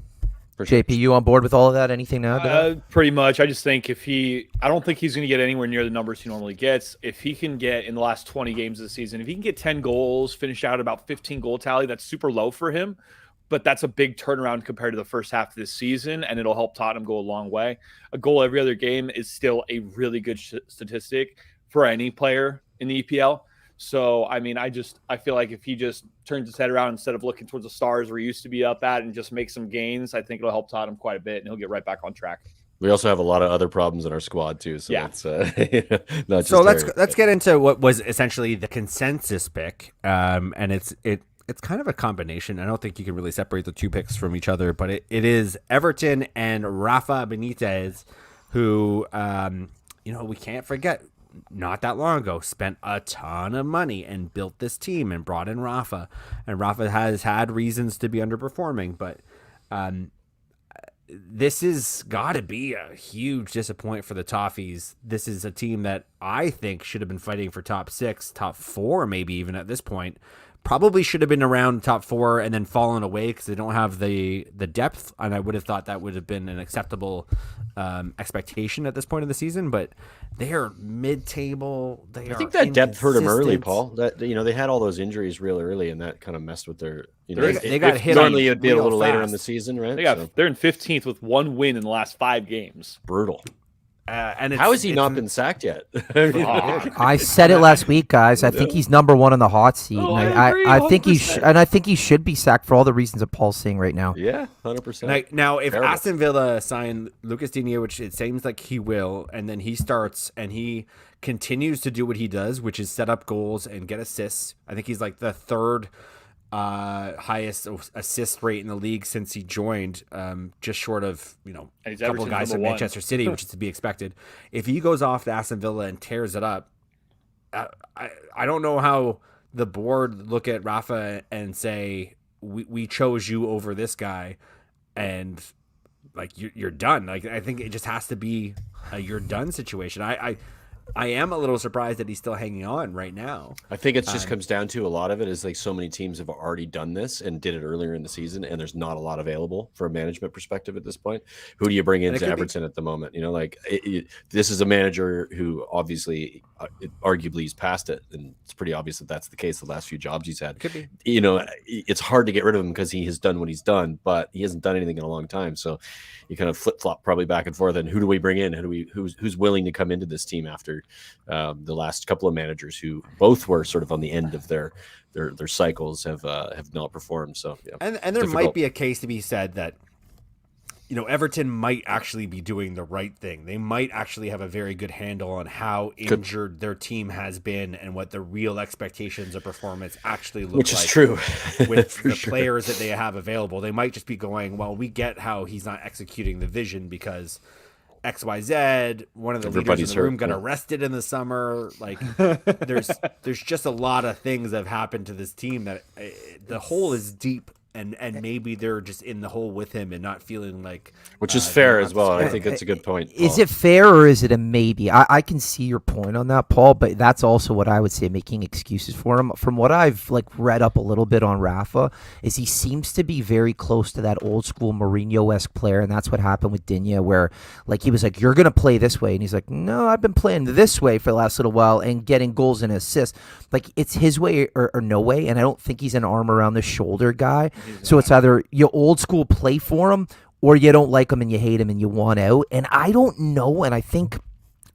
Speaker 5: JP, you on board with all of that? Anything now?
Speaker 4: Pretty much. I just think I don't think he's going to get anywhere near the numbers he normally gets. If he can get in the last 20 games of the season, if he can get 10 goals, finish out about 15 goal tally, that's super low for him. But that's a big turnaround compared to the first half of this season, and it'll help Tottenham go a long way. A goal every other game is still a really good statistic for any player in the EPL. So, I mean, I feel like if he just turns his head around instead of looking towards the stars where he used to be up at and just makes some gains, I think it'll help Tottenham quite a bit, and he'll get right back on track.
Speaker 2: We also have a lot lot of other problems in our squad too. So it's not just
Speaker 3: so let's get into what was essentially the consensus pick, and it's kind of a combination. I don't think you can really separate the two picks from each other, but it is Everton and Rafa Benitez, who we can't forget, not that long ago, spent a ton of money and built this team and brought in Rafa. And Rafa has had reasons to be underperforming, but this has got to be a huge disappointment for the Toffees. This is a team that I think should have been fighting for top 6, top 4, maybe even at this point. Probably should have been around top 4 and then fallen away because they don't have the depth. And I would have thought that would have been an acceptable expectation at this point of the season. But they are mid-table. I think
Speaker 2: that depth hurt them early, Paul. That they had all those injuries real early, and that kind of messed with their.
Speaker 3: They got hit.
Speaker 2: Normally, it'd be a little later in the season, right?
Speaker 4: They're in 15th with 1 win in the last 5 games.
Speaker 2: Brutal.
Speaker 3: And
Speaker 2: how has he not been sacked yet?
Speaker 5: I said it last week, guys. I think he's number 1 on the hot seat. I think he should be sacked for all the reasons that Paul's saying right now.
Speaker 2: Yeah, 100%.
Speaker 3: Now, if Aston Villa sign Lucas Digne, which it seems like he will, and then he starts and he continues to do what he does, which is set up goals and get assists. I think he's like the 3rd highest assist rate in the league since he joined, just short of a couple of guys from Manchester City, which is to be expected. If he goes off to Aston Villa and tears it up, I don't know how the board look at Rafa and say we chose you over this guy, and like you're done. Like I think it just has to be a you're done situation. I am a little surprised that he's still hanging on right now.
Speaker 2: I think it just comes down to a lot of it is like so many teams have already done this and did it earlier in the season, and there's not a lot available from a management perspective at this point. Who do you bring into Everton at the moment? This is a manager who obviously, arguably, he's past it, and it's pretty obvious that that's the case. The last few jobs he's had,
Speaker 3: could be.
Speaker 2: It's hard to get rid of him because he has done what he's done, but he hasn't done anything in a long time. So you kind of flip flop probably back and forth. And who do we bring in? Who's willing to come into this team after the last couple of managers who both were sort of on the end of their cycles have not performed. So
Speaker 3: and there might be a case to be said that Everton might actually be doing the right thing. They might actually have a very good handle on how injured their team has been and what the real expectations of performance actually look like.
Speaker 2: Which is true.
Speaker 3: With the players that they have available. They might just be going, well, we get how he's not executing the vision because XYZ, one of the leaders in the room got arrested in the summer. Like there's just a lot of things that have happened to this team that the hole is deep. And maybe they're just in the hole with him and not feeling like...
Speaker 2: Which is fair as well. I think that's a good point, Paul.
Speaker 5: Is it fair or is it a maybe? I can see your point on that, Paul, but that's also what I would say, making excuses for him. From what I've read up a little bit on Rafa, is he seems to be very close to that old school Mourinho-esque player, and that's what happened with Digne, where he was like, you're going to play this way. And he's like, no, I've been playing this way for the last little while and getting goals and assists. It's his way or no way, and I don't think he's an arm around the shoulder guy. So it's either you old school play for him or you don't like him and you hate him and you want out. And I don't know, and I think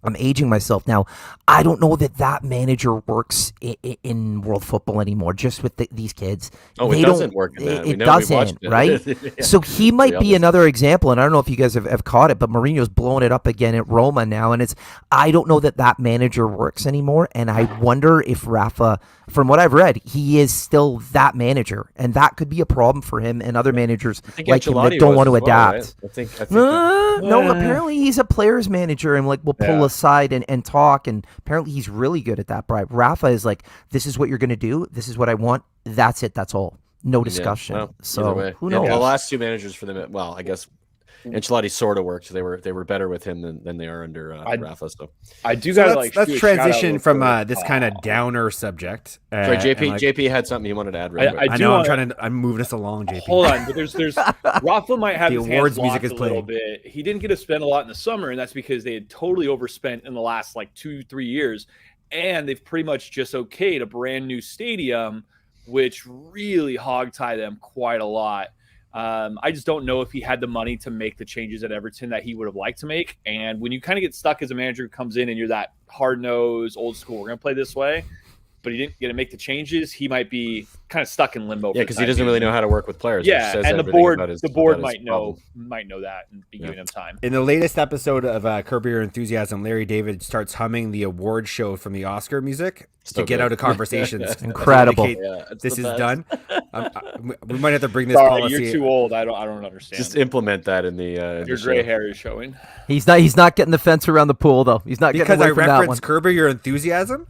Speaker 5: I'm aging myself now. I don't know that manager works in world football anymore, just with these kids.
Speaker 2: Oh, it doesn't work in that.
Speaker 5: It doesn't, right? Yeah. So he might be another example, and I don't know if you guys have caught it, but Mourinho's blowing it up again at Roma now, and I don't know that manager works anymore, and I wonder if Rafa, from what I've read, he is still that manager, and that could be a problem for him and other managers like him that don't want to adapt.
Speaker 2: Well, right?
Speaker 5: No, apparently he's a player's manager and will pull aside and talk, and apparently he's really good at that. But Rafa is like, this is what you're going to do. This is what I want. That's it. That's all. No discussion.
Speaker 2: Well,
Speaker 5: so who knows?
Speaker 2: The last two managers for them, well, I guess Ancelotti sort of worked. They were better with him than they are under Rafa. So
Speaker 4: I do gotta
Speaker 3: let's transition from this kind of downer subject.
Speaker 2: Sorry, JP had something he wanted to add. Right?
Speaker 3: I know. I'm moving us along, JP.
Speaker 4: Hold on, but there's Rafa might have
Speaker 3: the
Speaker 4: his
Speaker 3: awards
Speaker 4: hands
Speaker 3: music
Speaker 4: locked
Speaker 3: is
Speaker 4: a little
Speaker 3: playing.
Speaker 4: bit. He didn't get to spend a lot in the summer, and that's because they had totally overspent in the last 2-3 years, and they've pretty much just okayed a brand new stadium, which really hogtie them quite a lot. I just don't know if he had the money to make the changes at Everton that he would have liked to make. And when you kind of get stuck as a manager who comes in and you're that hard-nosed, old school, we're going to play this way, but he didn't get to make the changes, he might be kind of stuck in limbo.
Speaker 2: Yeah, because he doesn't really know how to work with players.
Speaker 4: Yeah, and the board might know that and be giving him time.
Speaker 3: In the latest episode of Curb Your Enthusiasm, Larry David starts humming the award show from the Oscar music to get out of conversations.
Speaker 5: Incredible.
Speaker 3: This is done. We might have to bring this
Speaker 4: Sorry,
Speaker 3: policy.
Speaker 4: you're too old. I don't understand.
Speaker 2: Just implement that in the.
Speaker 4: Your gray hair is showing.
Speaker 5: He's not getting the fence around the pool though. He's not
Speaker 3: because
Speaker 5: getting away
Speaker 3: I
Speaker 5: from that one.
Speaker 3: referenced Curb Your Enthusiasm.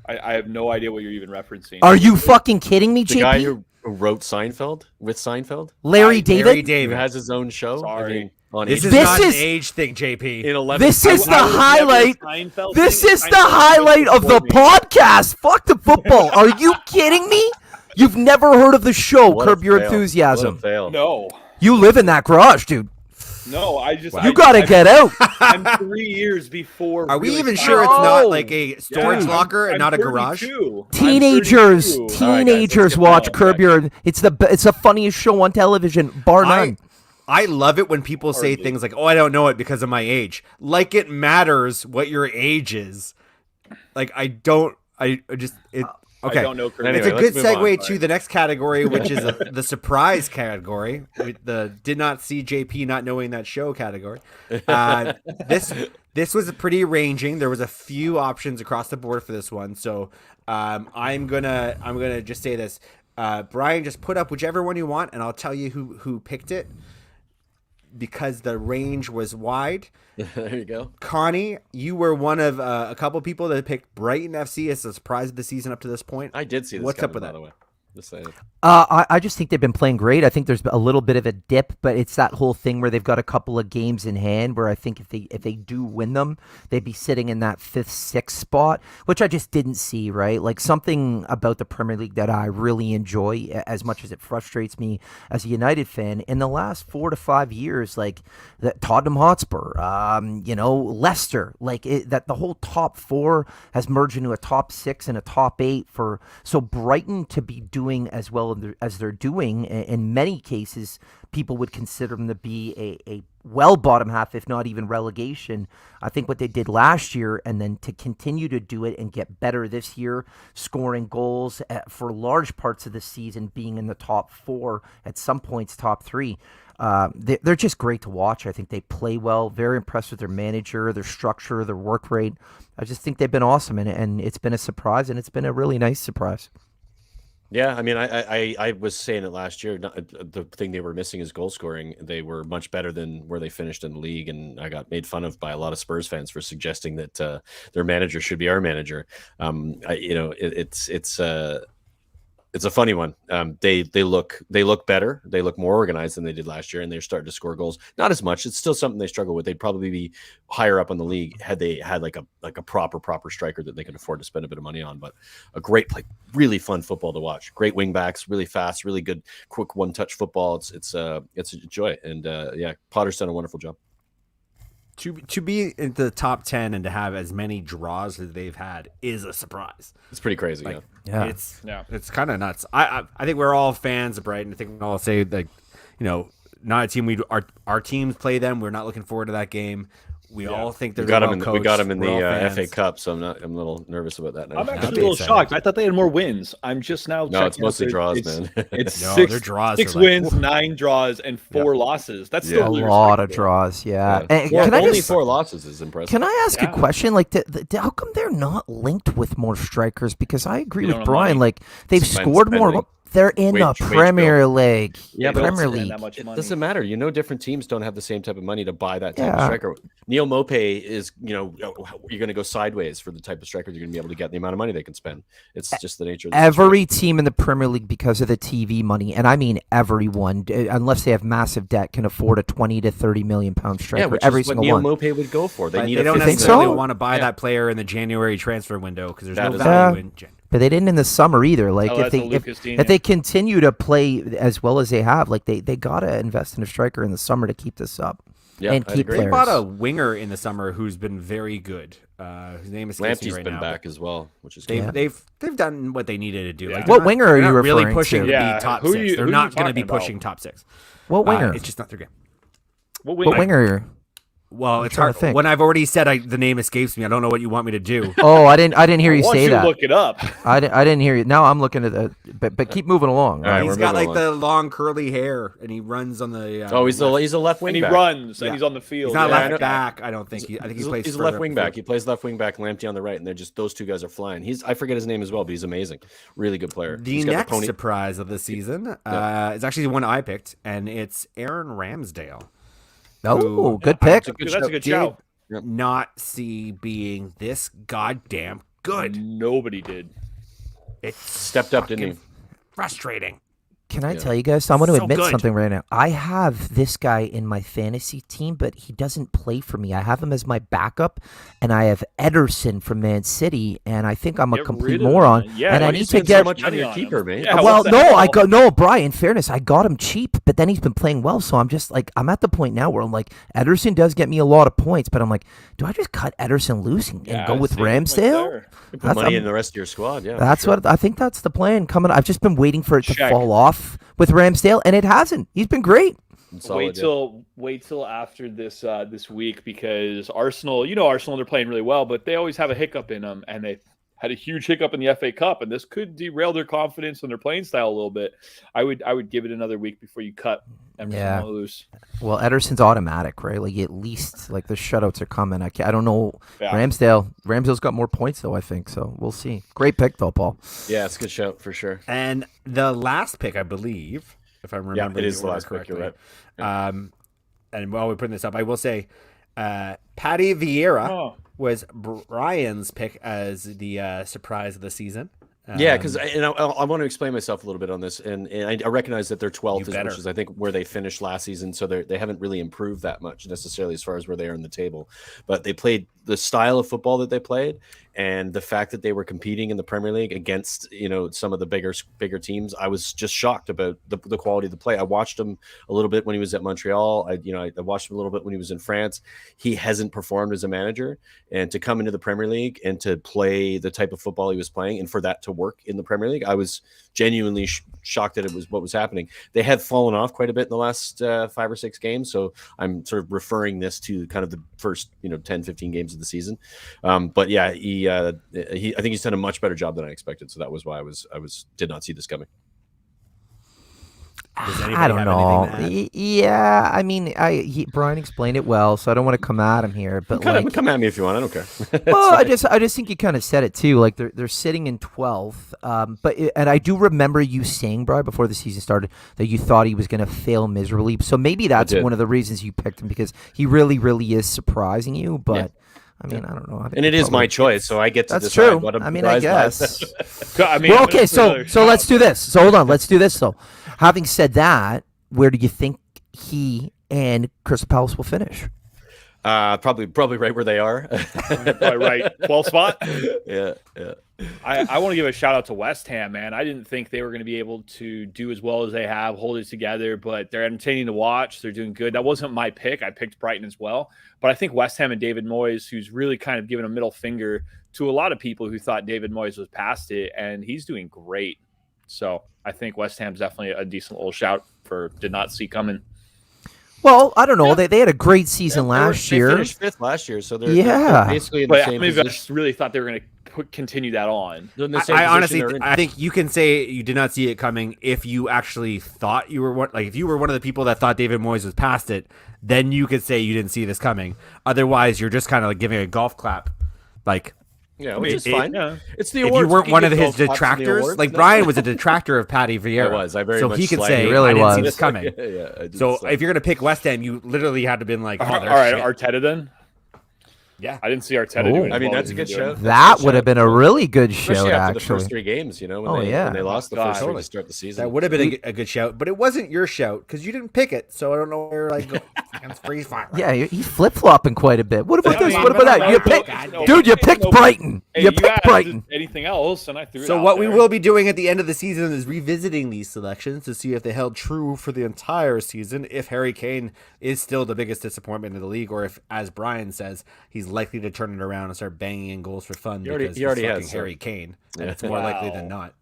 Speaker 4: I have no idea what you're even referencing.
Speaker 5: Are you fucking kidding me,
Speaker 2: The
Speaker 5: JP?
Speaker 2: guy who wrote Seinfeld with Seinfeld,
Speaker 5: Larry David?
Speaker 3: Larry
Speaker 2: who
Speaker 3: David.
Speaker 2: has his own show.
Speaker 4: Sorry.
Speaker 3: This is
Speaker 5: This
Speaker 3: not
Speaker 5: is-
Speaker 3: an age thing, JP.
Speaker 2: In 11.
Speaker 5: This is the
Speaker 4: I was never
Speaker 5: highlight.
Speaker 4: Seinfeld
Speaker 5: This
Speaker 4: thing.
Speaker 5: is the
Speaker 4: Seinfeld
Speaker 5: highlight
Speaker 4: was
Speaker 5: of the
Speaker 4: before me.
Speaker 5: podcast. Fuck the football. Are you kidding me? You've never heard of the show,
Speaker 2: What a
Speaker 5: Curb Your
Speaker 2: fail.
Speaker 5: Enthusiasm.
Speaker 2: What a fail.
Speaker 4: No,
Speaker 5: You live in that garage, dude.
Speaker 4: I just
Speaker 5: You got to get out.
Speaker 4: I'm 3 years before.
Speaker 3: Are we
Speaker 4: really
Speaker 3: even
Speaker 4: Seinfeld.
Speaker 3: sure it's not
Speaker 5: No.
Speaker 3: like a storage
Speaker 4: Yeah,
Speaker 3: locker and
Speaker 4: I'm
Speaker 3: not a garage?
Speaker 4: 32. I'm
Speaker 5: Teenagers
Speaker 4: 32.
Speaker 2: All right, guys, let's
Speaker 5: teenagers
Speaker 2: get
Speaker 5: watch
Speaker 2: back.
Speaker 5: Curb Your. It's the funniest show on television, bar none.
Speaker 3: I love it when people say
Speaker 4: Hardly.
Speaker 3: things like, "Oh, I don't know it because of my age." Like it matters what your age is. Like I don't. I just it. Okay.
Speaker 4: I don't know. Curb
Speaker 2: Anyway,
Speaker 3: It's a
Speaker 2: let's
Speaker 3: good
Speaker 2: move on.
Speaker 3: segue to the next category, which is the surprise category, the did not see JP not knowing that show category. This was pretty ranging. There was a few options across the board for this one, so I'm gonna just say this. Brian, just put up whichever one you want, and I'll tell you who picked it because the range was wide.
Speaker 2: There you go.
Speaker 3: Connie, you were one of a couple people that picked Brighton FC as the surprise of the season up to this point.
Speaker 2: I did see this.
Speaker 3: What's up with
Speaker 2: by
Speaker 3: that?
Speaker 2: the way. Just saying.
Speaker 5: I just think they've been playing great. I think there's a little bit of a dip, but it's that whole thing where they've got a couple of games in hand where I think if they do win them, they'd be sitting in that 5th, 6th spot, which I just didn't see, right? Like something about the Premier League that I really enjoy as much as it frustrates me as a United fan in the last 4 to 5 years, like the Tottenham Hotspur, Leicester, that the whole top 4 has merged into a top 6 and a top 8 so Brighton to be doing as well as they're doing. In many cases, people would consider them to be a well bottom half, if not even relegation. I think what they did last year and then to continue to do it and get better this year, scoring goals for large parts of the season, being in the top 4, at some points top 3. They're just great to watch. I think they play well. Very impressed with their manager, their structure, their work rate. I just think they've been awesome, and it's been a surprise, and it's been a really nice surprise.
Speaker 2: Yeah, I mean, I was saying it last year. The thing they were missing is goal scoring. They were much better than where they finished in the league, and I got made fun of by a lot of Spurs fans for suggesting that their manager should be our manager. It's a funny one. They look better. They look more organized than they did last year, and they're starting to score goals. Not as much. It's still something they struggle with. They'd probably be higher up on the league had they had like a proper striker that they could afford to spend a bit of money on. But a great play, really fun football to watch. Great wing backs, really fast, really good, quick one-touch football. It's a joy, and Potter's done a wonderful job.
Speaker 3: To be in the top 10 and to have as many draws as they've had is a surprise.
Speaker 2: It's pretty crazy.
Speaker 3: It's kind of nuts. I think we're all fans of Brighton. I think we all say not a team our teams play them. We're not looking forward to that game. We all think they're
Speaker 2: we got
Speaker 3: well
Speaker 2: him.
Speaker 3: coached.
Speaker 2: We got him in
Speaker 3: We're all
Speaker 2: the
Speaker 3: fans.
Speaker 2: FA Cup, so I'm a little nervous about that now.
Speaker 4: I'm
Speaker 3: That'd
Speaker 4: actually
Speaker 3: be
Speaker 4: a little
Speaker 3: exciting.
Speaker 4: shocked. I thought they had more wins. I'm just now.
Speaker 2: No, it's
Speaker 4: checking out
Speaker 2: mostly
Speaker 4: their-
Speaker 2: draws,
Speaker 4: it's-
Speaker 2: man.
Speaker 4: It's
Speaker 3: No,
Speaker 4: six,
Speaker 3: their draws
Speaker 4: six
Speaker 3: are like-
Speaker 4: wins, 9 draws, and 4 losses. That's
Speaker 2: Yeah.
Speaker 4: still
Speaker 5: A
Speaker 4: really
Speaker 5: lot of
Speaker 4: respectable.
Speaker 5: draws, yeah.
Speaker 2: Yeah.
Speaker 5: And
Speaker 2: Four-
Speaker 5: can I
Speaker 2: only
Speaker 5: just
Speaker 2: 4 losses is impressive.
Speaker 5: can I ask
Speaker 4: Yeah.
Speaker 5: a question? Like, how come they're not linked with more strikers? Because I agree
Speaker 4: They
Speaker 5: with
Speaker 4: don't have
Speaker 5: Brian.
Speaker 4: money.
Speaker 5: Like, they've
Speaker 2: Spend-
Speaker 5: scored more.
Speaker 2: spending.
Speaker 5: They're in the
Speaker 2: Wage bill.
Speaker 5: Premier League.
Speaker 2: Yeah,
Speaker 4: They
Speaker 2: but
Speaker 4: don't
Speaker 5: Premier
Speaker 4: spend
Speaker 5: League.
Speaker 4: that much
Speaker 2: It
Speaker 4: money.
Speaker 2: doesn't matter. Different teams don't have the same type of money to buy that type of
Speaker 5: Yeah.
Speaker 2: striker. Neil Mopé is, you're going to go sideways for the type of strikers you're going to be able to get, the amount of money they can spend. It's just the nature of the situation.
Speaker 5: Every team in the Premier League, because of the TV money, and I mean everyone, unless they have massive debt, can afford a 20 to 30 million pound striker.
Speaker 2: Yeah, which
Speaker 5: every
Speaker 2: is what
Speaker 5: single
Speaker 2: Neil
Speaker 5: one.
Speaker 2: Mopé would go for. They
Speaker 3: But
Speaker 2: need
Speaker 3: they
Speaker 2: a
Speaker 3: don't
Speaker 2: 50
Speaker 5: think so?
Speaker 3: necessarily want to buy
Speaker 2: Yeah.
Speaker 3: that player in the January transfer window because there's
Speaker 2: That
Speaker 3: no
Speaker 2: is-
Speaker 3: value in January.
Speaker 5: But they didn't in the summer either. Like,
Speaker 4: Oh,
Speaker 5: if
Speaker 4: that's
Speaker 5: they
Speaker 4: a Lucas Digne.
Speaker 5: if they continue to play as well as they have, like they gotta invest in a striker in the summer to keep this up.
Speaker 2: Yeah,
Speaker 5: and
Speaker 2: I'd
Speaker 5: keep
Speaker 2: agree.
Speaker 3: They
Speaker 5: players.
Speaker 3: bought a winger in the summer who's been very good. His name is
Speaker 2: Lamptey's
Speaker 3: right
Speaker 2: been
Speaker 3: now.
Speaker 2: back as well, which is
Speaker 3: They've,
Speaker 2: good.
Speaker 3: they've done what they needed to do.
Speaker 4: Yeah.
Speaker 3: Like,
Speaker 5: What
Speaker 3: they're not-
Speaker 5: winger are
Speaker 3: they're
Speaker 5: you
Speaker 3: not really
Speaker 5: referring
Speaker 3: pushing
Speaker 5: to?
Speaker 3: to
Speaker 4: Yeah,
Speaker 3: be top
Speaker 4: who are
Speaker 3: 6?
Speaker 4: you-
Speaker 3: They're
Speaker 4: who are
Speaker 3: not
Speaker 4: you
Speaker 3: going to be
Speaker 4: talking about?
Speaker 3: pushing top 6.
Speaker 5: What winger?
Speaker 3: It's just not their game.
Speaker 4: What
Speaker 5: What winger?
Speaker 3: Well, it's
Speaker 5: trying
Speaker 3: hard.
Speaker 5: to think.
Speaker 3: When I've already said the name escapes me, I don't know what you want me to do.
Speaker 5: Oh, I didn't hear you
Speaker 4: Why don't
Speaker 5: say
Speaker 4: you
Speaker 5: that.
Speaker 4: look it up?
Speaker 5: I didn't hear you. Now I'm looking at the. But keep moving along.
Speaker 2: All right,
Speaker 3: He's
Speaker 2: we're
Speaker 3: got
Speaker 2: moving
Speaker 3: like the long curly hair, and he runs on the.
Speaker 2: he's a left wing
Speaker 4: And he
Speaker 2: back.
Speaker 4: runs,
Speaker 3: Yeah.
Speaker 4: and he's on the field.
Speaker 3: He's not
Speaker 2: Yeah, I know.
Speaker 3: left back. I don't think. I think he plays.
Speaker 2: He's a
Speaker 3: further
Speaker 2: left
Speaker 3: up
Speaker 2: wing
Speaker 3: the
Speaker 2: back.
Speaker 3: field.
Speaker 2: He plays left wing back, Lamptey on the right, and they're just those two guys are flying. I forget his name as well, but he's amazing. Really good player.
Speaker 3: The
Speaker 2: He's got
Speaker 3: next
Speaker 2: pony.
Speaker 3: surprise of the season is actually the one I picked, and it's Aaron Ramsdale.
Speaker 5: Oh,
Speaker 3: Who-
Speaker 5: good pick.
Speaker 2: Good
Speaker 4: That's a good
Speaker 3: Did
Speaker 4: shout.
Speaker 3: not see being this goddamn good.
Speaker 4: Nobody did.
Speaker 3: It's
Speaker 2: Stepped up, didn't he?
Speaker 3: fucking frustrating.
Speaker 5: Can I
Speaker 2: Yeah.
Speaker 5: tell you guys? I'm going to
Speaker 3: So
Speaker 5: admit
Speaker 3: good.
Speaker 5: something right now. I have this guy in my fantasy team, but he doesn't play for me. I have him as my backup, and I have Ederson from Man City, and I think I'm a
Speaker 4: Get
Speaker 5: complete
Speaker 4: rid of
Speaker 5: moron.
Speaker 4: him. Yeah,
Speaker 5: and
Speaker 4: why
Speaker 5: I
Speaker 4: do you
Speaker 5: need to
Speaker 2: spend so
Speaker 5: get.
Speaker 2: much on your
Speaker 4: money
Speaker 2: keeper,
Speaker 4: him?
Speaker 2: man.
Speaker 4: Yeah,
Speaker 5: Well,
Speaker 4: what the
Speaker 5: no,
Speaker 4: hell?
Speaker 5: Brian. In fairness, I got him cheap, but then he's been playing well. So I'm just like, I'm at the point now where I'm like, Ederson does get me a lot of points, but I'm like, do I just cut Ederson loose and
Speaker 4: Yeah,
Speaker 5: go with
Speaker 4: same right
Speaker 5: Ramsdale?
Speaker 4: there.
Speaker 2: Put
Speaker 5: That's-
Speaker 2: money
Speaker 5: I'm-
Speaker 2: in the rest of your squad. Yeah,
Speaker 5: That's
Speaker 2: for sure.
Speaker 5: what I think. That's the plan coming. I've just been waiting for it to
Speaker 4: Check.
Speaker 5: fall off with Ramsdale, and it hasn't. He's been great.
Speaker 2: Solid, yeah.
Speaker 4: Wait till after this week, because Arsenal, Arsenal, they're playing really well, but they always have a hiccup in them, and they had a huge hiccup in the FA Cup, and this could derail their confidence and their playing style a little bit. I would give it another week before you cut Emerson
Speaker 5: Yeah.
Speaker 4: loose.
Speaker 5: Well, Ederson's automatic, right? Like at least like the shutouts are coming. I don't know.
Speaker 4: Yeah.
Speaker 5: Ramsdale's got more points though. I think so. We'll see. Great pick though, Paul.
Speaker 2: Yeah, it's a good shout for sure.
Speaker 3: And the last pick, I believe, if I'm remembering,
Speaker 2: it is the
Speaker 3: order
Speaker 2: last pick, you're
Speaker 3: correctly. And while we're putting this up, I will say, Patty Vieira
Speaker 4: Oh.
Speaker 3: was Brian's pick as the surprise of the season.
Speaker 2: Yeah, because I want to explain myself a little bit on this, and I recognize that they're 12th,
Speaker 3: better.
Speaker 2: which is I think where they finished last season, so they haven't really improved that much necessarily as far as where they are in the table, but they played the style of football that they played, and the fact that they were competing in the Premier League against some of the bigger teams. I was just shocked about the quality of the play. I watched him a little bit when he was at Montreal. I watched him a little bit when he was in France. He hasn't performed as a manager, and to come into the Premier League and to play the type of football he was playing, and for that to work in the Premier League, I was genuinely shocked that it was what was happening. They had fallen off quite a bit in the last 5 or 6 games, so I'm sort of referring this to kind of the first 10, 15 games of the season. But yeah, I think he's done a much better job than I expected, so that was why I did not see this coming.
Speaker 3: Does anybody
Speaker 5: I don't
Speaker 3: have
Speaker 5: know.
Speaker 3: anything to add?
Speaker 5: Yeah, I mean, Brian explained it well, so I don't want to come at him here. But
Speaker 2: Come at me if you want. I don't care.
Speaker 5: well, I just think you kind of said it too. Like they're sitting in 12th. And I do remember you saying, Brian, before the season started, that you thought he was going to fail miserably. So maybe that's
Speaker 2: did.
Speaker 5: one of the reasons you picked him, because he really, really is surprising you. But
Speaker 2: Yeah.
Speaker 5: I mean, I don't know. I think
Speaker 2: And it
Speaker 5: he
Speaker 2: is my
Speaker 5: probably-
Speaker 2: choice, so I get to
Speaker 5: That's
Speaker 2: decide
Speaker 5: true.
Speaker 2: what I'm
Speaker 5: I mean, I
Speaker 2: surprised by.
Speaker 5: guess.
Speaker 4: I mean,
Speaker 5: Well,
Speaker 4: I'm
Speaker 5: okay,
Speaker 4: gonna
Speaker 5: so
Speaker 4: put another
Speaker 5: let's
Speaker 4: shout
Speaker 5: do this. So hold on, let's do this. So, having said that, where do you think he and Crystal Palace will finish?
Speaker 2: Probably right where they are.
Speaker 4: Probably right. 12th spot.
Speaker 2: yeah.
Speaker 4: I want to give a shout out to West Ham, man. I didn't think they were going to be able to do as well as they have, hold it together, but they're entertaining to watch. They're doing good. That wasn't my pick. I picked Brighton as well. But I think West Ham and David Moyes, who's really kind of given a middle finger to a lot of people who thought David Moyes was past it, and he's doing great. So I think West Ham's definitely a decent little shout for did not see coming.
Speaker 5: Well, I don't know. They had a great season last year.
Speaker 2: They finished 5th last year, so they're basically in the
Speaker 4: But
Speaker 2: same
Speaker 4: how many of
Speaker 2: position.
Speaker 4: us really thought they were going to continue that on?
Speaker 2: They're in the same
Speaker 3: I
Speaker 2: position
Speaker 3: honestly,
Speaker 2: they're in.
Speaker 3: I think you can say you did not see it coming if you actually thought you were one. Like if you were one of the people that thought David Moyes was past it, then you could say you didn't see this coming. Otherwise, you're just kind of like giving a golf clap, like.
Speaker 2: Yeah, which is fine.
Speaker 4: Yeah.
Speaker 2: It's the
Speaker 3: If
Speaker 2: awards.
Speaker 3: you weren't
Speaker 2: We
Speaker 3: one
Speaker 2: can
Speaker 3: of
Speaker 2: give
Speaker 3: his
Speaker 2: golf claps in the
Speaker 3: detractors,
Speaker 2: awards.
Speaker 3: like Brian was a detractor of Patty Vieira.
Speaker 2: I was. I very
Speaker 3: so
Speaker 2: much
Speaker 3: he could
Speaker 2: slighted
Speaker 3: say,
Speaker 2: him.
Speaker 5: really
Speaker 3: I didn't see
Speaker 5: was.
Speaker 3: this coming.
Speaker 2: Yeah, I did
Speaker 3: So
Speaker 2: slag
Speaker 3: if you're gonna pick West Ham, you literally had to been like, oh,
Speaker 4: All
Speaker 3: they're
Speaker 4: right,
Speaker 3: shit.
Speaker 4: Arteta then.
Speaker 3: Yeah.
Speaker 4: I didn't see Arteta
Speaker 5: Oh.
Speaker 4: doing.
Speaker 2: I mean,
Speaker 4: as well
Speaker 2: that's
Speaker 4: as
Speaker 2: a
Speaker 4: he
Speaker 2: good
Speaker 4: was doing.
Speaker 2: show.
Speaker 5: That would have been a really good
Speaker 2: Especially
Speaker 5: shout,
Speaker 2: after the
Speaker 5: actually.
Speaker 2: first 3 games, you know,
Speaker 5: Oh,
Speaker 2: when
Speaker 5: yeah.
Speaker 2: they lost the
Speaker 4: God.
Speaker 2: first three
Speaker 3: Totally.
Speaker 2: to start the season.
Speaker 3: That would have been a good shout, but it wasn't your shout because you didn't pick it. So I don't know where like against freeze fire.
Speaker 5: Yeah, he's flip flopping quite a bit. What about
Speaker 4: I
Speaker 5: this?
Speaker 4: mean,
Speaker 5: What about that? You picked, dude. You picked Brighton.
Speaker 4: Hey,
Speaker 5: You
Speaker 4: you
Speaker 5: picked
Speaker 4: asked
Speaker 5: Brighton.
Speaker 4: anything else, and I threw it
Speaker 3: So
Speaker 4: out
Speaker 3: what we
Speaker 4: there.
Speaker 3: will be doing at the end of the season is revisiting these selections to see if they held true for the entire season, if Harry Kane is still the biggest disappointment in the league, or if, as Brian says, he's likely to turn it around and start banging in goals for fun
Speaker 2: He already
Speaker 3: because he's fucking
Speaker 2: has, so-
Speaker 3: Harry Kane, and
Speaker 2: Yeah.
Speaker 3: it's more likely than
Speaker 4: Wow.
Speaker 3: not.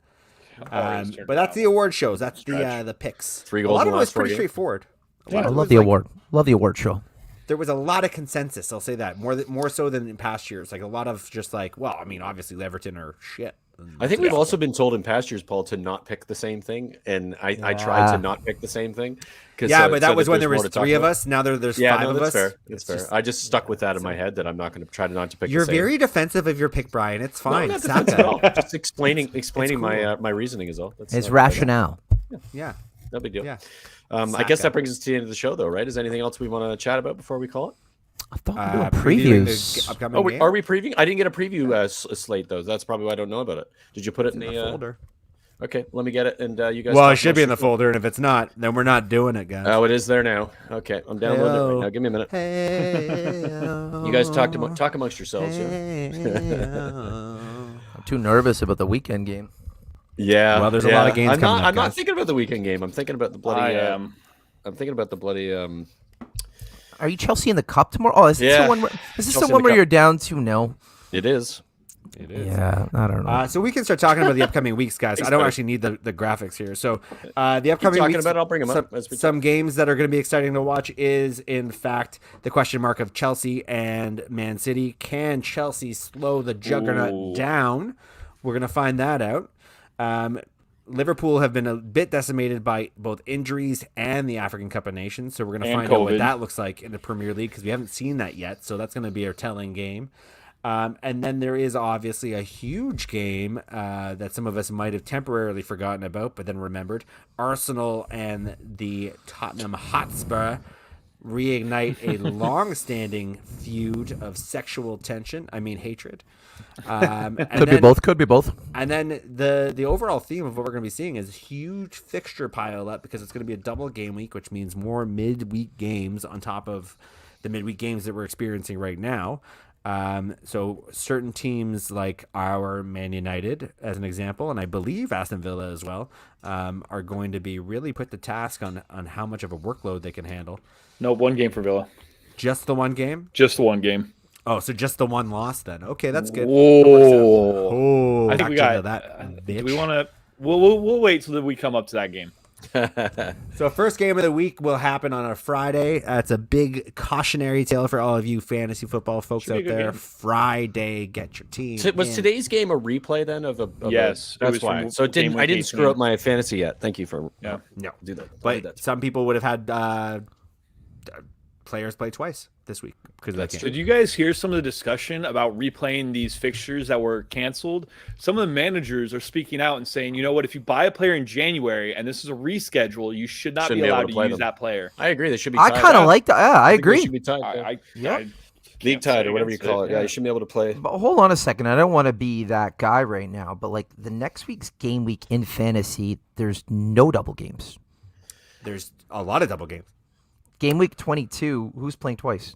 Speaker 4: Always turned
Speaker 3: But that's
Speaker 4: around.
Speaker 3: the award shows. That's
Speaker 4: Stretch.
Speaker 3: the picks.
Speaker 2: 3
Speaker 3: A
Speaker 2: goals
Speaker 3: lot
Speaker 2: in
Speaker 3: of
Speaker 2: the
Speaker 3: it was
Speaker 2: last 4
Speaker 3: pretty
Speaker 2: games.
Speaker 3: straightforward.
Speaker 5: I love the award. Love the award show.
Speaker 3: There was a lot of consensus. I'll say that more so than in past years. Like a lot of just like, well, I mean, obviously Everton are shit.
Speaker 2: I think we've also been told in past years, Paul, to not pick the same thing, and I tried to not pick the same thing.
Speaker 3: Yeah, but that was when there
Speaker 2: there's
Speaker 3: was
Speaker 2: more to talk
Speaker 3: 3 of
Speaker 2: about.
Speaker 3: us. Now there's
Speaker 2: Yeah,
Speaker 3: 5
Speaker 2: no,
Speaker 3: of
Speaker 2: that's
Speaker 3: us.
Speaker 2: fair. That's
Speaker 3: It's
Speaker 2: fair.
Speaker 3: just-
Speaker 2: I just stuck with that in my head that I'm not going to try not to pick.
Speaker 3: You're
Speaker 2: the same.
Speaker 3: very defensive of your pick, Brian. It's fine.
Speaker 2: No, not
Speaker 3: Stop
Speaker 2: defensive at all.
Speaker 3: that.
Speaker 2: Just explaining
Speaker 3: cool.
Speaker 2: my reasoning is all. That's
Speaker 5: His
Speaker 2: not-
Speaker 5: rationale.
Speaker 3: Yeah.
Speaker 2: No big deal.
Speaker 3: Yeah.
Speaker 2: I guess that brings us to the end of the show, though, right? Is there anything else we want to chat about before we call it?
Speaker 5: I thought we were
Speaker 3: Previewing
Speaker 5: doing
Speaker 3: the
Speaker 5: previews.
Speaker 3: upcoming
Speaker 2: Oh,
Speaker 3: game.
Speaker 2: are we previewing? I didn't get a preview slate, though. That's probably why I don't know about it. Did you put it in
Speaker 3: in
Speaker 2: the
Speaker 3: the folder?
Speaker 2: Okay, let me get it, and you guys.
Speaker 3: Well, it
Speaker 2: talk
Speaker 3: should be in the
Speaker 2: amongst
Speaker 3: folder, and if it's not, then we're not doing it, guys.
Speaker 2: Oh, it is there now. Okay, I'm downloading it right now. Give me a minute.
Speaker 3: Hey,
Speaker 2: You guys talk amongst yourselves. Yeah.
Speaker 5: I'm too nervous about the weekend game.
Speaker 2: Yeah.
Speaker 3: Well, there's a lot of games
Speaker 2: I'm
Speaker 3: coming up,
Speaker 2: I'm not
Speaker 3: guys.
Speaker 2: thinking about the weekend game. I'm thinking about the bloody.
Speaker 4: I am.
Speaker 2: I'm thinking about the bloody.
Speaker 5: Are you Chelsea in the cup tomorrow? Oh, is this
Speaker 2: Yeah.
Speaker 5: the one? Is this
Speaker 2: Chelsea
Speaker 5: the
Speaker 2: in
Speaker 5: one
Speaker 2: the
Speaker 5: where
Speaker 2: cup.
Speaker 5: you're down 2-0?
Speaker 2: It is.
Speaker 3: It is.
Speaker 5: Yeah, I don't know.
Speaker 3: So we can start talking about the upcoming weeks, guys. I don't
Speaker 2: buddy.
Speaker 3: actually need the graphics here. So the upcoming
Speaker 2: talking
Speaker 3: weeks,
Speaker 2: about it, I'll bring 'em up as we
Speaker 3: some games that are going to be exciting to watch is, in fact, the question mark of Chelsea and Man City. Can Chelsea slow the juggernaut
Speaker 4: Ooh.
Speaker 3: down? We're going to find that out. Liverpool have been a bit decimated by both injuries and the African Cup of Nations. So we're going to
Speaker 4: And
Speaker 3: find out what
Speaker 4: COVID.
Speaker 3: that looks like in the Premier League because we haven't seen that yet. So that's going to be a telling game. And then there is obviously a huge game that some of us might have temporarily forgotten about, but then remembered. Arsenal and the Tottenham Hotspur reignite a long-standing feud of sexual tension. I mean, hatred. And
Speaker 5: Could be
Speaker 3: then-
Speaker 5: both. Could be both.
Speaker 3: And then the overall theme of what we're going to be seeing is huge fixture pile up because it's going to be a double game week, which means more midweek games on top of the midweek games that we're experiencing right now. So certain teams like our Man United, as an example, and I believe Aston Villa as well, are going to be really put to task on how much of a workload they can handle.
Speaker 4: No, 1 game for Villa.
Speaker 3: Just the one game?
Speaker 4: Just the 1 game.
Speaker 3: Oh, so just the one loss then. Okay, that's good.
Speaker 4: Whoa.
Speaker 3: Oh,
Speaker 4: I think we
Speaker 3: back to
Speaker 4: got
Speaker 3: that.
Speaker 4: Do
Speaker 3: Bitch.
Speaker 4: we want to? We'll wait till we come up to that game.
Speaker 3: So first game of the week will happen on a Friday. It's a big cautionary tale for all of you fantasy football folks
Speaker 4: Should be a
Speaker 3: out
Speaker 4: good
Speaker 3: there.
Speaker 4: game.
Speaker 3: Friday, get your team.
Speaker 2: Was
Speaker 3: in.
Speaker 2: today's game a replay then of a?
Speaker 4: Yes, it
Speaker 2: that's
Speaker 4: was
Speaker 2: why.
Speaker 4: from
Speaker 2: So it didn't.
Speaker 4: game
Speaker 2: I
Speaker 4: week
Speaker 2: didn't screw
Speaker 4: 18.
Speaker 2: up my fantasy yet. Thank you for
Speaker 4: Yeah.
Speaker 3: No,
Speaker 2: do that.
Speaker 3: but some people would have had players play twice this week because of that
Speaker 2: That's
Speaker 3: game.
Speaker 4: Did you guys hear some of the discussion about replaying these fixtures that were canceled? Some of the managers are speaking out and saying, you know what, if you buy a player in January and this is a reschedule, you should not
Speaker 2: Shouldn't
Speaker 4: be
Speaker 2: be able
Speaker 4: allowed
Speaker 2: to
Speaker 4: to
Speaker 2: play
Speaker 4: use
Speaker 2: them.
Speaker 4: that player.
Speaker 2: I agree. They should be.
Speaker 5: I
Speaker 2: tied.
Speaker 5: kind of like that. Yeah, I
Speaker 2: think they
Speaker 5: agree.
Speaker 2: should be tied.
Speaker 4: I
Speaker 2: League
Speaker 4: can't
Speaker 2: tied
Speaker 4: say
Speaker 2: or whatever you
Speaker 4: against
Speaker 2: call it. Yeah, you shouldn't be able to play.
Speaker 5: But hold on a second. I don't want to be that guy right now, but like the next week's game week in fantasy, there's no double games.
Speaker 3: There's a lot of double games.
Speaker 5: Game week 22, who's playing twice?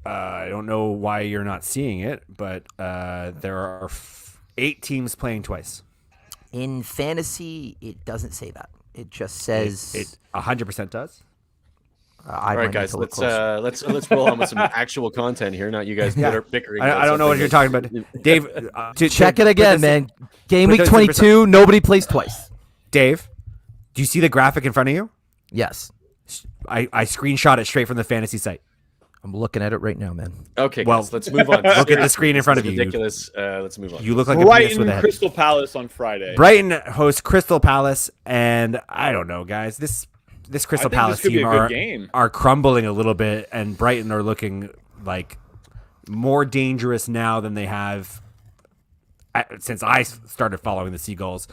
Speaker 3: I don't know why you're not seeing it, but there are 8 teams playing twice.
Speaker 5: In fantasy, it doesn't say that. It just says.
Speaker 3: It 100% does.
Speaker 5: I
Speaker 2: All
Speaker 5: might
Speaker 2: right,
Speaker 5: need
Speaker 2: guys,
Speaker 5: to look
Speaker 2: let's
Speaker 5: closer.
Speaker 2: let's roll on with some actual content here, not you guys bickering. about
Speaker 3: I don't know what
Speaker 2: something
Speaker 3: you're
Speaker 2: that-
Speaker 3: talking about, Dave.
Speaker 5: Check it again, man. Game
Speaker 3: put
Speaker 5: week
Speaker 3: this in
Speaker 5: 22, nobody plays twice.
Speaker 3: Dave, do you see the graphic in front of you?
Speaker 5: Yes.
Speaker 3: I screenshot it straight from the fantasy site.
Speaker 5: I'm looking at it right now, man.
Speaker 2: Okay,
Speaker 3: Well,
Speaker 2: guys, let's move on.
Speaker 3: Look at the screen in front of you.
Speaker 2: Ridiculous. Let's move on.
Speaker 3: You look like a penis with a
Speaker 4: Brighton
Speaker 3: head.
Speaker 4: Crystal Palace on Friday.
Speaker 3: Brighton hosts Crystal Palace, and I don't know, guys. This Crystal
Speaker 4: I think
Speaker 3: Palace
Speaker 4: this could be
Speaker 3: team
Speaker 4: a good game.
Speaker 3: are crumbling a little bit, and Brighton are looking like more dangerous now than they have since I started following the Seagulls.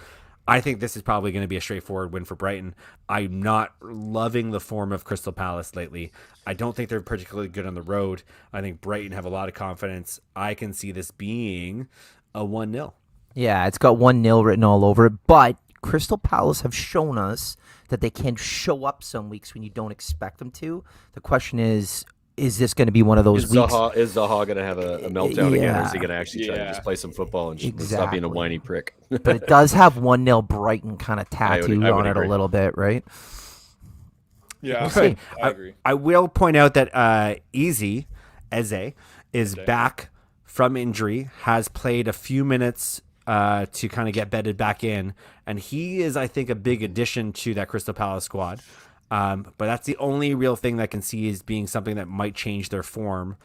Speaker 3: I think this is probably going to be a straightforward win for Brighton. I'm not loving the form of Crystal Palace lately. I don't think they're particularly good on the road. I think Brighton have a lot of confidence. I can see this being a 1-0.
Speaker 5: Yeah, it's got 1-0 written all over it, but Crystal Palace have shown us that they can show up some weeks when you don't expect them to. The question is this going to be one of those weeks?
Speaker 2: Is Zaha going to have a meltdown again, or is he going to actually try to
Speaker 4: Yeah.
Speaker 2: just play some football and stop being a whiny prick?
Speaker 5: But it does have 1-0 Brighton kind of tattooed
Speaker 2: I would
Speaker 5: on it a
Speaker 2: agree.
Speaker 5: little bit, right?
Speaker 4: Yeah,
Speaker 5: see.
Speaker 4: I agree.
Speaker 3: I will point out that Eze is back from injury, has played a few minutes to kind of get bedded back in, and he is, I think, a big addition to that Crystal Palace squad. But that's the only real thing that I can see as being something that might change their form.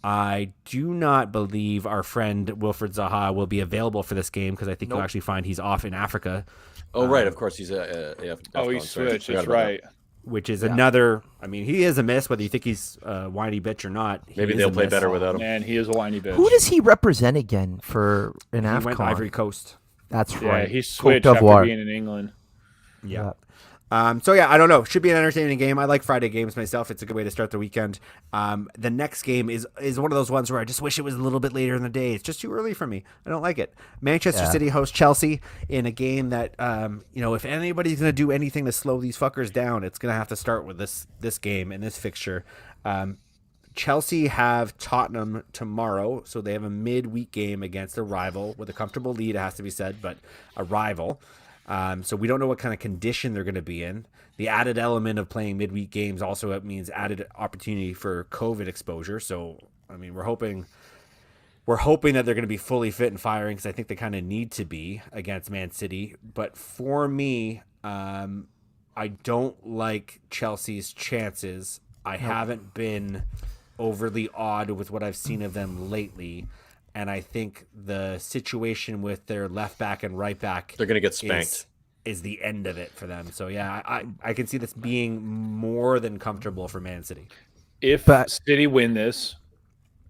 Speaker 3: I do not believe our friend Wilfred Zaha will be available for this game because I think you'll actually find he's off in Africa.
Speaker 2: Oh, right. Of course, he's
Speaker 4: He
Speaker 2: AFCON,
Speaker 4: switched.
Speaker 2: sorry.
Speaker 4: That's right.
Speaker 3: Which is another. I mean, he is a miss, whether you think he's a whiny bitch or not.
Speaker 2: Maybe
Speaker 3: he is
Speaker 2: they'll
Speaker 3: a
Speaker 2: play
Speaker 3: miss.
Speaker 2: better without him.
Speaker 4: Man, he is a whiny bitch.
Speaker 5: Who does he represent again for an
Speaker 3: He
Speaker 5: AFCON?
Speaker 3: went Ivory Coast.
Speaker 5: That's
Speaker 4: Yeah,
Speaker 5: right.
Speaker 4: he
Speaker 5: Côte
Speaker 4: switched after
Speaker 5: d'Ivoire.
Speaker 4: being in England.
Speaker 3: Yeah. So yeah, I don't know. Should be an entertaining game. I like Friday games myself. It's a good way to start the weekend. The next game is one of those ones where I just wish it was a little bit later in the day. It's just too early for me. I don't like it. Manchester City hosts Chelsea in a game that if anybody's going to do anything to slow these fuckers down, it's going to have to start with this game and this fixture. Chelsea have Tottenham tomorrow, so they have a midweek game against a rival with a comfortable lead, it has to be said, but a rival. So we don't know what kind of condition they're going to be in. The added element of playing midweek games also means added opportunity for COVID exposure. So, I mean, we're hoping that they're going to be fully fit and firing because I think they kind of need to be against Man City. But for me, I don't like Chelsea's chances. I haven't been overly awed with what I've seen of them lately. And I think the situation with their left back and right back,
Speaker 2: They're going to get spanked.
Speaker 3: Is the end of it for them. So yeah, I can see this being more than comfortable for Man City.
Speaker 4: If City win this,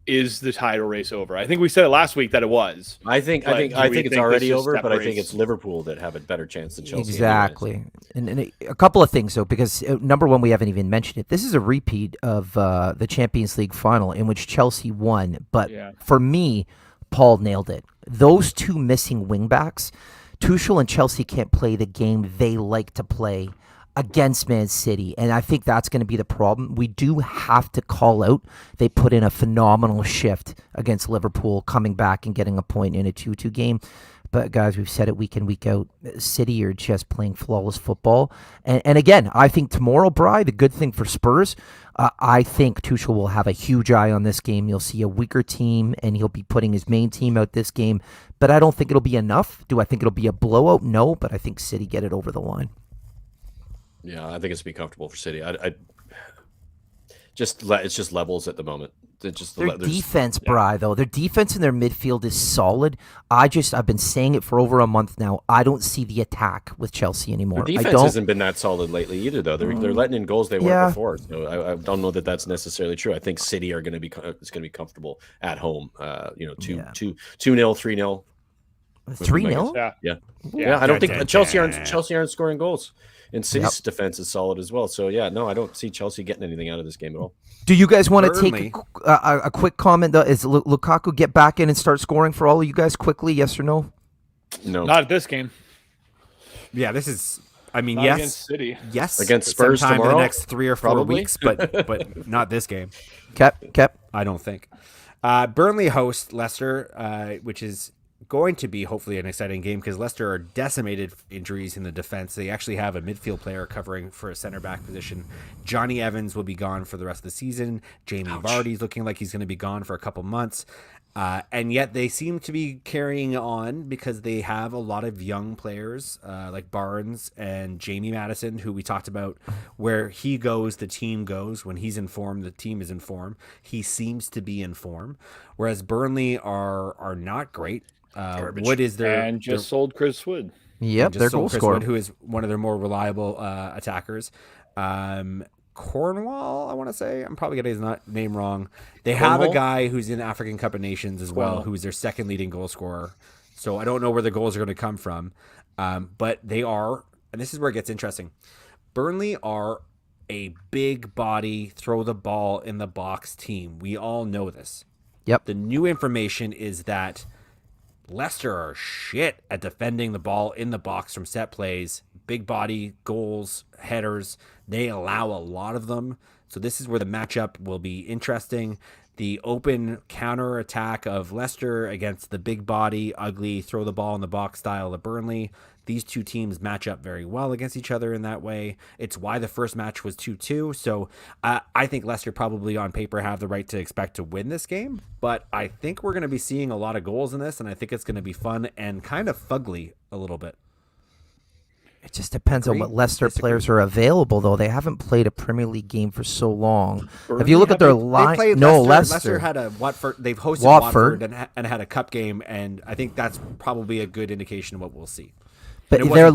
Speaker 4: is the title race over? I think we said it last week that it was.
Speaker 2: I think
Speaker 4: But do we
Speaker 2: it's
Speaker 4: think
Speaker 2: already
Speaker 4: this is
Speaker 2: over, but I think
Speaker 4: separates?
Speaker 2: it's Liverpool that have a better chance than Chelsea.
Speaker 5: Exactly. And a couple of things, though, because number one, we haven't even mentioned it. This is a repeat of the Champions League final in which Chelsea won. But for me, Paul nailed it. Those two missing wingbacks, Tuchel and Chelsea can't play the game they like to play against Man City, and I think that's going to be the problem. We do have to call out they put in a phenomenal shift against Liverpool, coming back and getting a point in a 2-2 game. But guys, we've said it week in, week out, City are just playing flawless football. And again, I think tomorrow, Bri, the good thing for Spurs, I think Tuchel will have a huge eye on this game. You'll see a weaker team, and he'll be putting his main team out this game. But I don't think it'll be enough. Do I think it'll be a blowout? No, but I think City get it over the line.
Speaker 2: Yeah, I think it's be comfortable for City. It's just levels at the moment. Their
Speaker 5: defense, Bri, though, their defense in their midfield is solid. I've been saying it for over a month now. I don't see the attack with Chelsea anymore.
Speaker 2: Their defense hasn't been that solid lately either, though. They're letting in goals they weren't before. So I don't know that that's necessarily true. I think City are going to be comfortable at home. 2-0, 3-0.
Speaker 5: 3-0?
Speaker 2: Yeah. I don't think Chelsea aren't scoring goals. And City's defense is solid as well. So, yeah, no, I don't see Chelsea getting anything out of this game at all.
Speaker 5: Do you guys want to
Speaker 3: Burnley.
Speaker 5: take a quick comment, though? Is Lukaku get back in and start scoring for all of you guys quickly, yes or no?
Speaker 2: No.
Speaker 4: Not at this game.
Speaker 3: Yeah, this is. I mean,
Speaker 4: Not
Speaker 3: yes,
Speaker 4: against City.
Speaker 3: yes,
Speaker 2: Against Spurs
Speaker 3: sometime in
Speaker 2: tomorrow,
Speaker 3: the next 3 or 4
Speaker 2: probably.
Speaker 3: weeks, but not this game.
Speaker 5: Kep.
Speaker 3: I don't think. Burnley host Leicester, which is going to be hopefully an exciting game because Leicester are decimated injuries in the defense. They actually have a midfield player covering for a center back position. Johnny Evans will be gone for the rest of the season. Jamie Vardy's looking like he's going to be gone for a couple months. And yet they seem to be carrying on because they have a lot of young players like Barnes and Jamie Madison, who we talked about. Where he goes, the team goes. When he's in form, the team is in form. He seems to be in form. Whereas Burnley are not great. Wood is their
Speaker 4: and just sold Chris Wood.
Speaker 5: Yep, their goal
Speaker 3: Chris
Speaker 5: scorer,
Speaker 3: Wood, who is one of their more reliable attackers. Cornwall, I want to say. I'm probably getting his name wrong. They have a guy who's in the African Cup of Nations as well, who's their second leading goal scorer. So I don't know where the goals are going to come from. But they are, and this is where it gets interesting. Burnley are a big body, throw the ball in the box team. We all know this.
Speaker 5: Yep.
Speaker 3: The new information is that Leicester are shit at defending the ball in the box from set plays, big body, goals, headers. They allow a lot of them. So this is where the matchup will be interesting. The open counter attack of Leicester against the big body, ugly, throw the ball in the box style of Burnley. These two teams match up very well against each other in that way. It's why the first match was 2-2. So I think Leicester probably on paper have the right to expect to win this game. But I think we're going to be seeing a lot of goals in this, and I think it's going to be fun and kind of fugly a little bit.
Speaker 5: It just depends on what Leicester players are available, though. They haven't played a Premier League game for so long. If you look at their line,
Speaker 3: Leicester had a Watford. They've hosted Watford and had a cup game, and I think that's probably a good indication of what we'll see.
Speaker 5: But their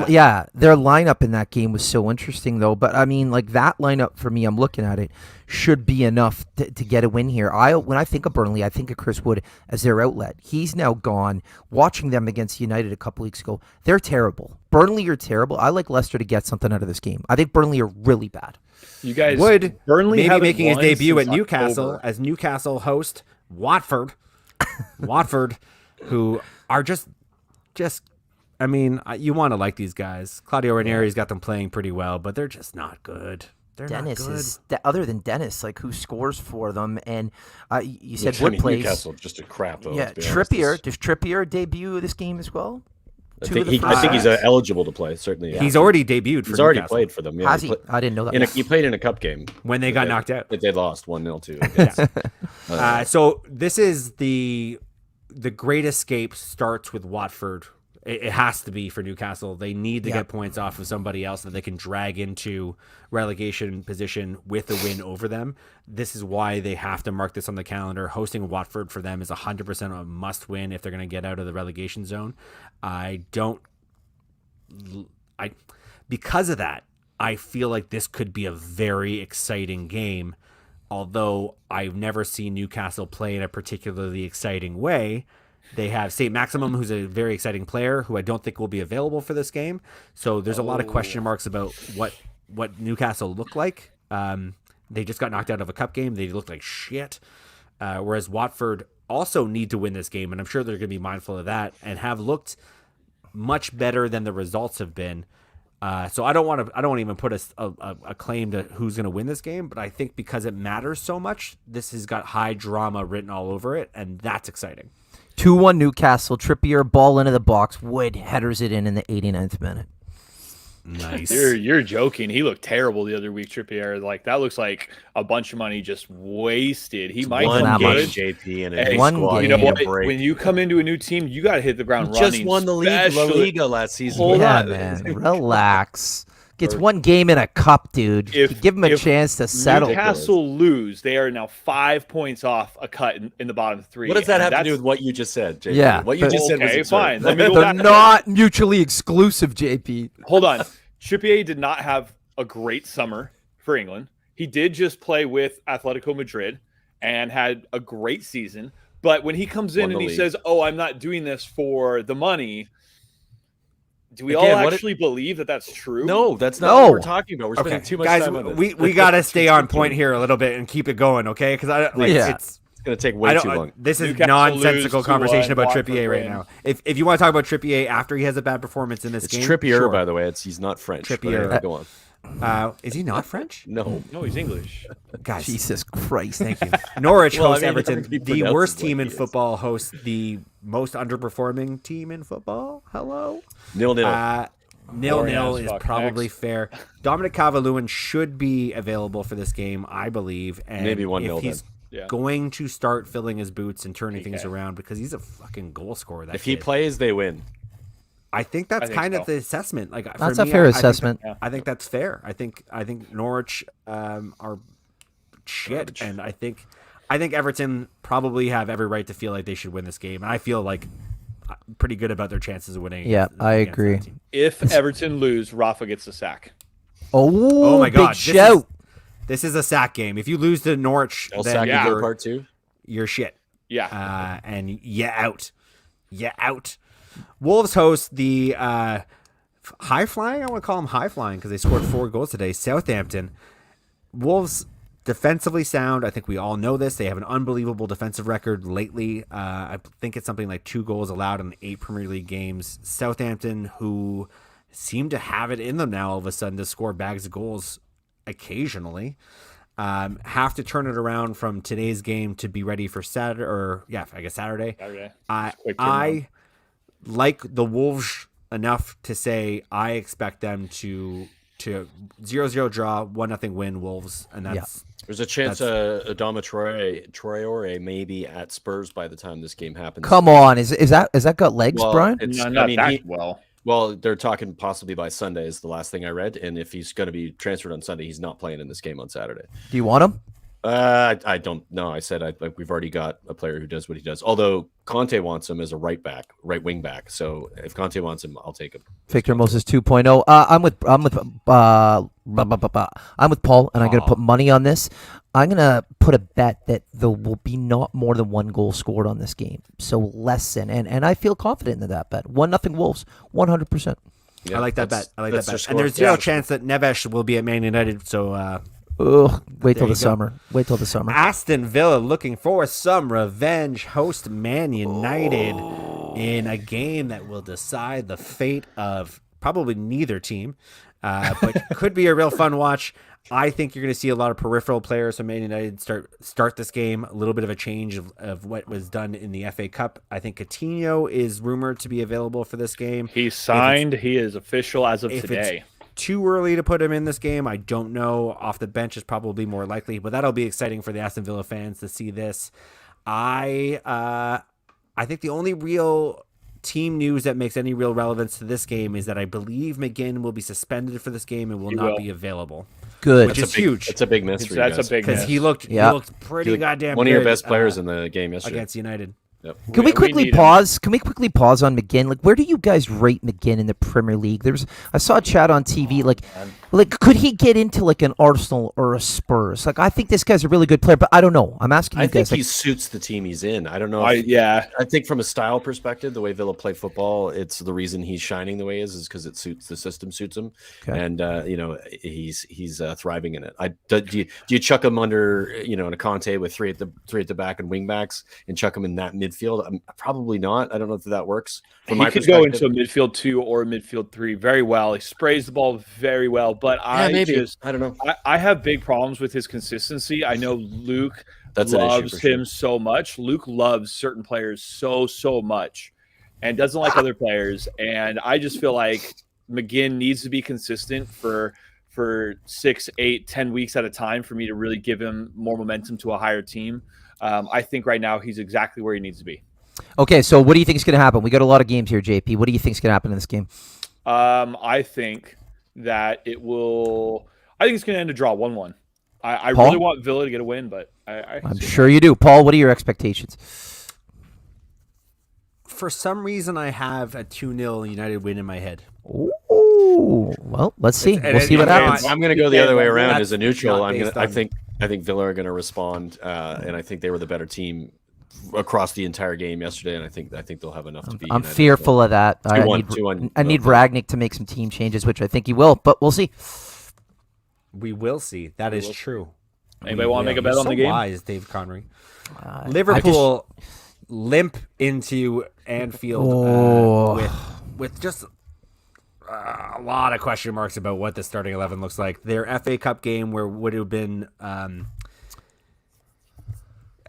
Speaker 5: lineup in that game was so interesting, though. But I mean, like that lineup for me, I'm looking at it, should be enough to get a win here. When I think of Burnley, I think of Chris Wood as their outlet. He's now gone. Watching them against United a couple weeks ago, they're terrible. Burnley are terrible. I like Leicester to get something out of this game. I think Burnley are really bad.
Speaker 4: You guys,
Speaker 3: Wood
Speaker 4: Burnley
Speaker 3: maybe making his debut at Newcastle
Speaker 4: October.
Speaker 3: as Newcastle host Watford. Watford, who are just. I mean, you want to like these guys. Claudio Ranieri's got them playing pretty well, but they're just not good. They're
Speaker 5: Dennis
Speaker 3: not good.
Speaker 5: is other than Dennis, like who scores for them, and you said Wood plays.
Speaker 6: Newcastle just a crap. Though,
Speaker 5: Yeah,
Speaker 6: to be honest.
Speaker 5: Does Trippier debut this game as well?
Speaker 6: I think he's eligible to play. Certainly,
Speaker 3: He's already debuted.
Speaker 6: He's already played for them. Yeah,
Speaker 5: Has he? I didn't know that.
Speaker 6: He played in a cup game
Speaker 3: when they got knocked out.
Speaker 6: They lost 1-0 to.
Speaker 3: So this is the Great Escape starts with Watford. It has to be for Newcastle. They need to get points off of somebody else that they can drag into relegation position with a win over them. This is why they have to mark this on the calendar. Hosting Watford for them is 100% a must win if they're going to get out of the relegation zone. Because of that, I feel like this could be a very exciting game. Although I've never seen Newcastle play in a particularly exciting way. They have St. Maximum, who's a very exciting player, who I don't think will be available for this game. So there's a lot of question marks about what Newcastle look like. They just got knocked out of a cup game. They looked like shit. Whereas Watford also need to win this game, and I'm sure they're going to be mindful of that, and have looked much better than the results have been. So I don't even put a claim to who's going to win this game, but I think because it matters so much, this has got high drama written all over it, and that's exciting.
Speaker 5: 2-1 Newcastle. Trippier, ball into the box. Wood headers it in the 89th minute.
Speaker 3: Nice.
Speaker 4: You're joking. He looked terrible the other week, Trippier. Like that looks like a bunch of money just wasted. He might
Speaker 6: one
Speaker 5: not
Speaker 6: game,
Speaker 5: much.
Speaker 6: JP, and
Speaker 4: Hey,
Speaker 5: one
Speaker 6: squad.
Speaker 5: game.
Speaker 4: You know
Speaker 6: need a
Speaker 4: what?
Speaker 6: break.
Speaker 4: When you come into a new team, you got to hit the ground
Speaker 6: He
Speaker 4: running.
Speaker 6: just won the league, La
Speaker 4: especially-
Speaker 6: Liga last season.
Speaker 4: Hold
Speaker 5: Yeah,
Speaker 4: on.
Speaker 5: man. Relax. Gets one game in a cup, dude. Give him a chance to settle.
Speaker 4: Newcastle lose, they are now 5 points off a cut in the bottom three.
Speaker 6: What does that
Speaker 4: And
Speaker 6: have to do with what you just said, JP?
Speaker 5: Yeah,
Speaker 6: what you
Speaker 5: but-
Speaker 6: just said was
Speaker 4: Okay,
Speaker 6: absurd.
Speaker 4: fine. Let me go
Speaker 5: They're
Speaker 4: back.
Speaker 5: not mutually exclusive, JP.
Speaker 4: Hold on. Trippier did not have a great summer for England. He did just play with Atletico Madrid and had a great season. But when he comes in
Speaker 6: Won the
Speaker 4: and he
Speaker 6: league.
Speaker 4: says, "Oh, I'm not doing this for the money," do we
Speaker 6: Again,
Speaker 4: all
Speaker 6: what
Speaker 4: actually believe that that's true?
Speaker 6: No, that's not
Speaker 5: No.
Speaker 6: what we're talking about. We're spending too much
Speaker 3: guys,
Speaker 6: time on this.
Speaker 3: we got to stay on point here a little bit and keep it going, okay? Because
Speaker 5: Yeah.
Speaker 3: it's
Speaker 6: going to take way too long.
Speaker 3: this is
Speaker 4: Newcastle
Speaker 3: nonsensical
Speaker 4: lose
Speaker 3: conversation
Speaker 4: 2-1,
Speaker 3: about
Speaker 4: Watford
Speaker 3: Trippier right
Speaker 4: win.
Speaker 3: now. If you want to talk about Trippier after he has a bad performance in this
Speaker 6: It's
Speaker 3: game,
Speaker 6: Trippier,
Speaker 3: sure.
Speaker 6: by the way. He's not French. but
Speaker 3: Trippier.
Speaker 6: anyway, go on.
Speaker 3: Is he not French?
Speaker 6: No.
Speaker 4: No, he's English.
Speaker 3: Guys,
Speaker 5: Jesus Christ.
Speaker 3: thank you. Norwich
Speaker 6: Well, I
Speaker 3: hosts
Speaker 6: mean,
Speaker 3: Everton.
Speaker 6: everybody
Speaker 3: The
Speaker 6: pronounces
Speaker 3: worst
Speaker 6: what
Speaker 3: team in
Speaker 6: he is.
Speaker 3: football hosts the most underperforming team in football. Hello.
Speaker 6: 0-0.
Speaker 3: 0-0
Speaker 4: Boring as
Speaker 3: is
Speaker 4: fuck.
Speaker 3: probably
Speaker 4: Next.
Speaker 3: fair. Dominic Calvert-Lewin should be available for this game, I believe. And
Speaker 6: Maybe 1-0
Speaker 3: if he's going to start filling his boots and turning things around because he's a fucking goal scorer.
Speaker 6: If he plays, they win.
Speaker 3: I think that's kind of the assessment. Like
Speaker 5: that's a fair assessment.
Speaker 3: I think that's fair. I think Norwich are shit, and I think Everton probably have every right to feel like they should win this game, and I feel like pretty good about their chances of winning.
Speaker 5: Yeah, I agree.
Speaker 4: If Everton lose, Rafa gets the sack.
Speaker 5: Oh my God!
Speaker 3: Big shout. This is a sack game. If you lose to Norwich, then you're shit.
Speaker 4: Yeah.
Speaker 3: And out. Out. Wolves host the high flying. I want to call them high flying because they scored 4 goals today. Southampton. Wolves defensively sound. I think we all know this. They have an unbelievable defensive record lately. I think it's something like 2 goals allowed in 8 Premier League games. Southampton, who seem to have it in them now all of a sudden to score bags of goals occasionally, have to turn it around from today's game to be ready for Saturday. I like the Wolves enough to say I expect them to 0-0 draw, 1-0 win Wolves, and that's
Speaker 6: there's a chance Adama Traore may be at Spurs by the time this game happens.
Speaker 5: Come on, is that got legs, Brian?
Speaker 6: Well, they're talking possibly by Sunday is the last thing I read, and if he's going to be transferred on Sunday, he's not playing in this game on Saturday.
Speaker 5: Do you want him?
Speaker 6: I don't know. I said we've already got a player who does what he does. Although Conte wants him as a right wing back. So if Conte wants him, I'll take him.
Speaker 5: Victor Moses 2.0. I'm with Paul, and I'm going to put money on this. I'm going to put a bet that there will be not more than 1 goal scored on this game. So less than, and I feel confident in that bet. 1-0 Wolves, 100%.
Speaker 3: Yeah, I like that bet. And there's zero chance that Neves will be at Man United. So.
Speaker 5: Wait till the summer.
Speaker 3: Aston Villa looking for some revenge. Host Man United in a game that will decide the fate of probably neither team, but could be a real fun watch. I think you're going to see a lot of peripheral players from Man United start this game. A little bit of a change of what was done in the FA Cup. I think Coutinho is rumored to be available for this game.
Speaker 4: He's signed. He is official as of today.
Speaker 3: Too early to put him in this game. I don't know. Off the bench is probably more likely, but that'll be exciting for the Aston Villa fans to see this. I think the only real team news that makes any real relevance to this game is that I believe McGinn will be suspended for this game and will not be available.
Speaker 5: Good,
Speaker 3: which is huge.
Speaker 6: That's a big miss for you guys.
Speaker 4: That's a big miss
Speaker 3: because he looked pretty goddamn
Speaker 6: one
Speaker 3: good,
Speaker 6: of your best players in the game yesterday
Speaker 3: against United.
Speaker 6: Yep.
Speaker 5: Can we quickly pause on McGinn? Like, where do you guys rate McGinn in the Premier League? I saw a chat on TV. Like, could he get into like an Arsenal or a Spurs? Like, I think this guy's a really good player, but I don't know. I'm asking you guys.
Speaker 6: I think he suits the team he's in. I don't know. I think from a style perspective, the way Villa play football, it's the reason he's shining the way he is because the system suits him, and he's thriving in it. Do you chuck him under in a Conte with three at the back and wing backs and chuck him in that midfield? Probably not. I don't know if that works.
Speaker 4: He could go into a midfield 2 or a midfield 3 very well. He sprays the ball very well, but I don't know. I have big problems with his consistency. I know Luke loves him so much. Luke loves certain players so much and doesn't like other players. And I just feel like McGinn needs to be consistent for 6, 8, 10 weeks at a time for me to really give him more momentum to a higher team. I think right now he's exactly where he needs to be.
Speaker 5: Okay, so what do you think is going to happen? We got a lot of games here, JP. What do you think is going to happen in this game?
Speaker 4: I think that it's going to end a draw 1-1. I really want Villa to get a win, but
Speaker 5: I'm sure you do. Paul, what are your expectations?
Speaker 3: For some reason, I have a 2-0 United win in my head.
Speaker 5: Ooh, well, let's see. We'll see what happens.
Speaker 6: I'm going to go the other way around as a neutral. I think Villa are going to respond, and I think they were the better team across the entire game yesterday, and I think they'll have enough to beat.
Speaker 5: I'm fearful of that. I need Ragnick to make some team changes, which I think he will, but we'll see.
Speaker 3: We will see. That is true.
Speaker 4: Anybody want to make a bet on the game?
Speaker 3: Wise, Dave Connery. Liverpool limp into Anfield with just a lot of question marks about what the starting 11 looks like. Their FA Cup game where would have been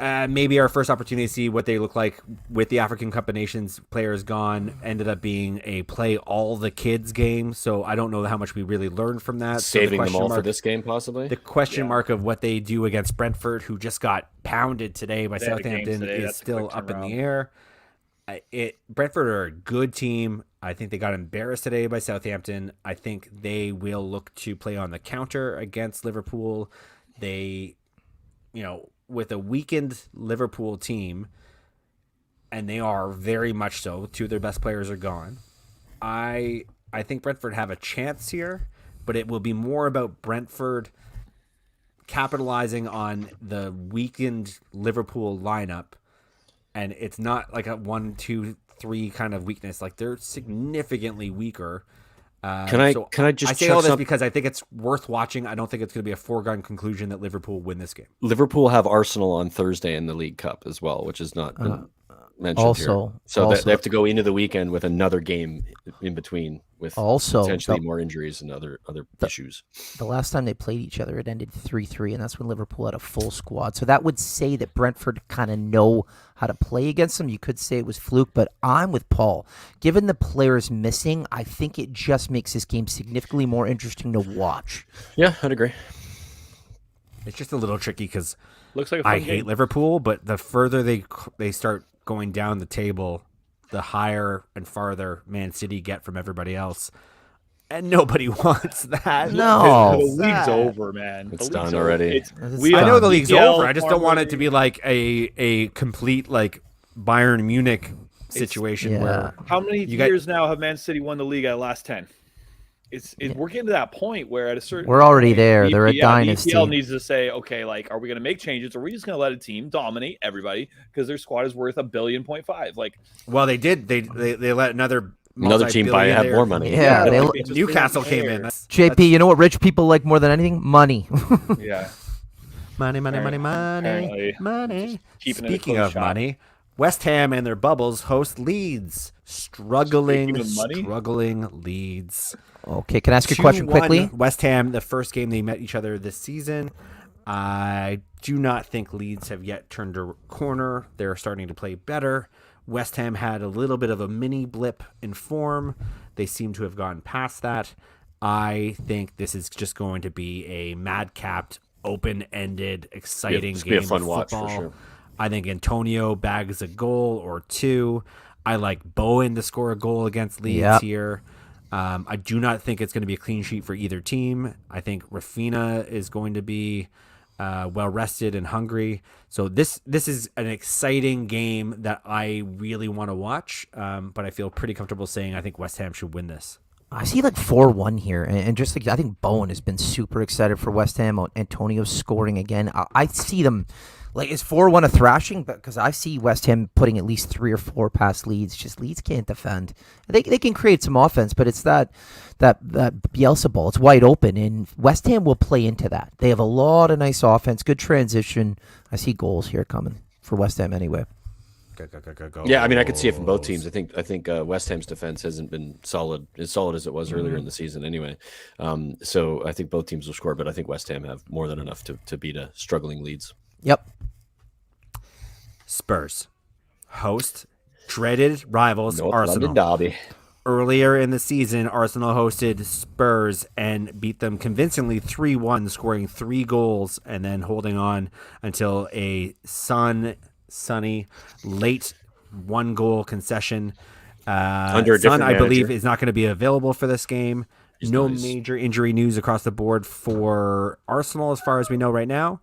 Speaker 3: maybe our first opportunity to see what they look like with the African Cup of Nations players gone ended up being a play all the kids game. So I don't know how much we really learned from that.
Speaker 6: Saving them all for this game, possibly.
Speaker 3: The question mark of what they do against Brentford, who just got pounded today by Southampton, is still up in the air. Brentford are a good team. I think they got embarrassed today by Southampton. I think they will look to play on the counter against Liverpool. They, with a weakened Liverpool team, and they are very much so, two of their best players are gone. I think Brentford have a chance here, but it will be more about Brentford capitalizing on the weakened Liverpool lineup. And it's not like a 1, 2, 3 kind of weakness. Like, they're significantly weaker.
Speaker 6: Can I just
Speaker 3: say all this because I think it's worth watching. I don't think it's going to be a foregone conclusion that Liverpool win this game.
Speaker 6: Liverpool have Arsenal on Thursday in the League Cup as well, which is not been mentioned here. So they have to go into the weekend with another game in between with potentially more injuries and other issues.
Speaker 5: The last time they played each other, it ended 3-3, and that's when Liverpool had a full squad. So that would say that Brentford kind of know how to play against them. You could say it was fluke, but I'm with Paul. Given the players missing, I think it just makes this game significantly more interesting to watch.
Speaker 6: Yeah, I'd agree.
Speaker 3: It's just a little tricky because
Speaker 4: looks like a fun game.
Speaker 3: Hate Liverpool, but the further they start going down the table, the higher and farther Man City get from everybody else. And nobody wants that.
Speaker 5: No.
Speaker 4: The league's over, man.
Speaker 6: It's done already.
Speaker 3: I know the league's over. I just don't want it to be like a complete like Bayern Munich situation where
Speaker 4: how many years now have Man City won the league at the last 10? We're getting to that point where at a certain
Speaker 5: we're already
Speaker 4: point,
Speaker 5: there. They're a dynasty.
Speaker 4: The EPL needs to say, okay, like, are we going to make changes, or are we just going to let a team dominate everybody because their squad is worth $1.5 billion? Like,
Speaker 3: well, they did. They let another
Speaker 6: team have more money.
Speaker 5: Yeah,
Speaker 3: Newcastle came in.
Speaker 5: JP, you know what rich people like more than anything? Money.
Speaker 4: Yeah.
Speaker 3: Money. Speaking of money, West Ham and their bubbles host Leeds. Struggling Leeds.
Speaker 5: Okay, can I ask you a question quickly?
Speaker 3: West Ham, the first game they met each other this season. I do not think Leeds have yet turned a corner. They're starting to play better. West Ham had a little bit of a mini blip in form. They seem to have gotten past that. I think this is just going to be a madcapped, open-ended, exciting game of football. Watch for sure. I think Antonio bags a goal or two. I like Bowen to score a goal against Leeds here. I do not think it's going to be a clean sheet for either team. I think Rafinha is going to be well rested and hungry. So this is an exciting game that I really want to watch. But I feel pretty comfortable saying I think West Ham should win this.
Speaker 5: I see like 4-1 here, and just like I think Bowen has been super excited for West Ham. Antonio's scoring again. I see them. Like, is 4-1 a thrashing? Because I see West Ham putting at least 3 or 4 past Leeds. Just Leeds can't defend. They can create some offense, but it's that Bielsa ball. It's wide open, and West Ham will play into that. They have a lot of nice offense, good transition. I see goals here coming for West Ham anyway.
Speaker 6: Go. Yeah, I mean, I could see it from both teams. I think West Ham's defense hasn't been as solid as it was earlier in the season anyway. So I think both teams will score, but I think West Ham have more than enough to beat a struggling Leeds.
Speaker 5: Yep.
Speaker 3: Spurs host dreaded rivals
Speaker 6: North
Speaker 3: Arsenal.
Speaker 6: London derby.
Speaker 3: Earlier in the season, Arsenal hosted Spurs and beat them convincingly 3-1, scoring 3 goals and then holding on until a sunny late 1-goal concession.
Speaker 6: Under a different
Speaker 3: I believe,
Speaker 6: manager.
Speaker 3: is not going to be available for this game. Major injury news across the board for Arsenal as far as we know right now.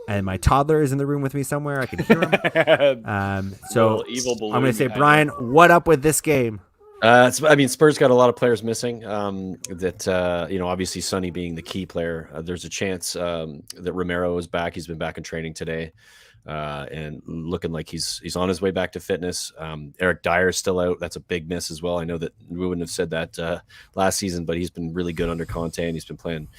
Speaker 3: And my toddler is in the room with me somewhere. I can hear him. So I'm going to say, Brian, what up with this game?
Speaker 6: Spurs got a lot of players missing. Obviously Sonny being the key player. There's a chance that Romero is back. He's been back in training today, and looking like he's on his way back to fitness. Eric Dyer is still out. That's a big miss as well. I know that we wouldn't have said that last season, but he's been really good under Conte, and he's been playing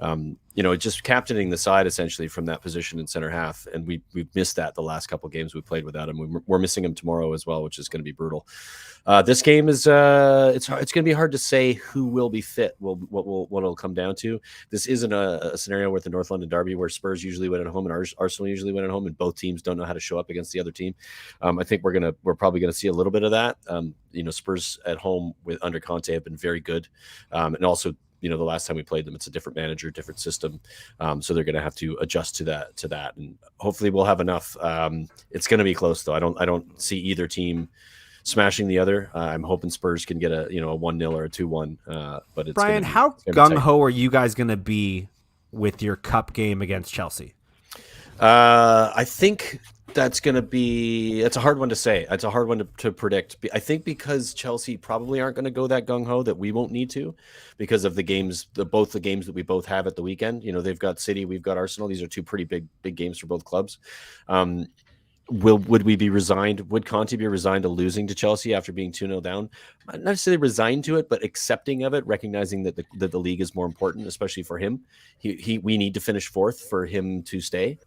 Speaker 6: just captaining the side essentially from that position in center half, and we've missed that the last couple of games we played without him. We're missing him tomorrow as well, which is going to be brutal. This game is it's going to be hard to say who will be fit. What it'll come down to. This isn't a scenario with the North London derby where Spurs usually win at home and Arsenal usually win at home, and both teams don't know how to show up against the other team. I think we're probably going to see a little bit of that. Spurs at home under Conte have been very good, and also. The last time we played them, it's a different manager, different system. So they're going to have to adjust to that. And hopefully we'll have enough. It's going to be close though. I don't see either team smashing the other. I'm hoping Spurs can get a 1-0 or a 2-1. But it's
Speaker 3: Brian, how gung-ho are you guys going to be with your cup game against Chelsea?
Speaker 6: I think it's a hard one to say. It's a hard one to predict. I think because Chelsea probably aren't going to go that gung-ho, that we won't need to, because of the games, both the games that we both have at the weekend. They've got City, we've got Arsenal. These are two pretty big games for both clubs. Would we be resigned? Would Conte be resigned to losing to Chelsea after being 2-0 down? Not necessarily resigned to it, but accepting of it, recognizing that the league is more important, especially for him. We need to finish fourth for him to stay.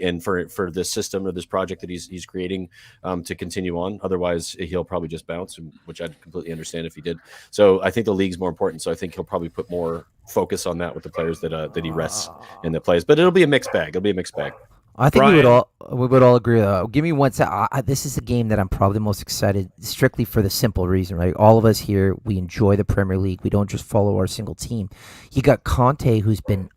Speaker 6: And for this system or this project that he's creating to continue on. Otherwise, he'll probably just bounce, which I'd completely understand if he did. So I think the league's more important. So I think he'll probably put more focus on that with the players that he rests and that plays. But it'll be a mixed bag.
Speaker 5: I think we would all agree. Give me one second. This is a game that I'm probably the most excited, strictly for the simple reason, right? All of us here, we enjoy the Premier League. We don't just follow our single team. You got Conte, who's been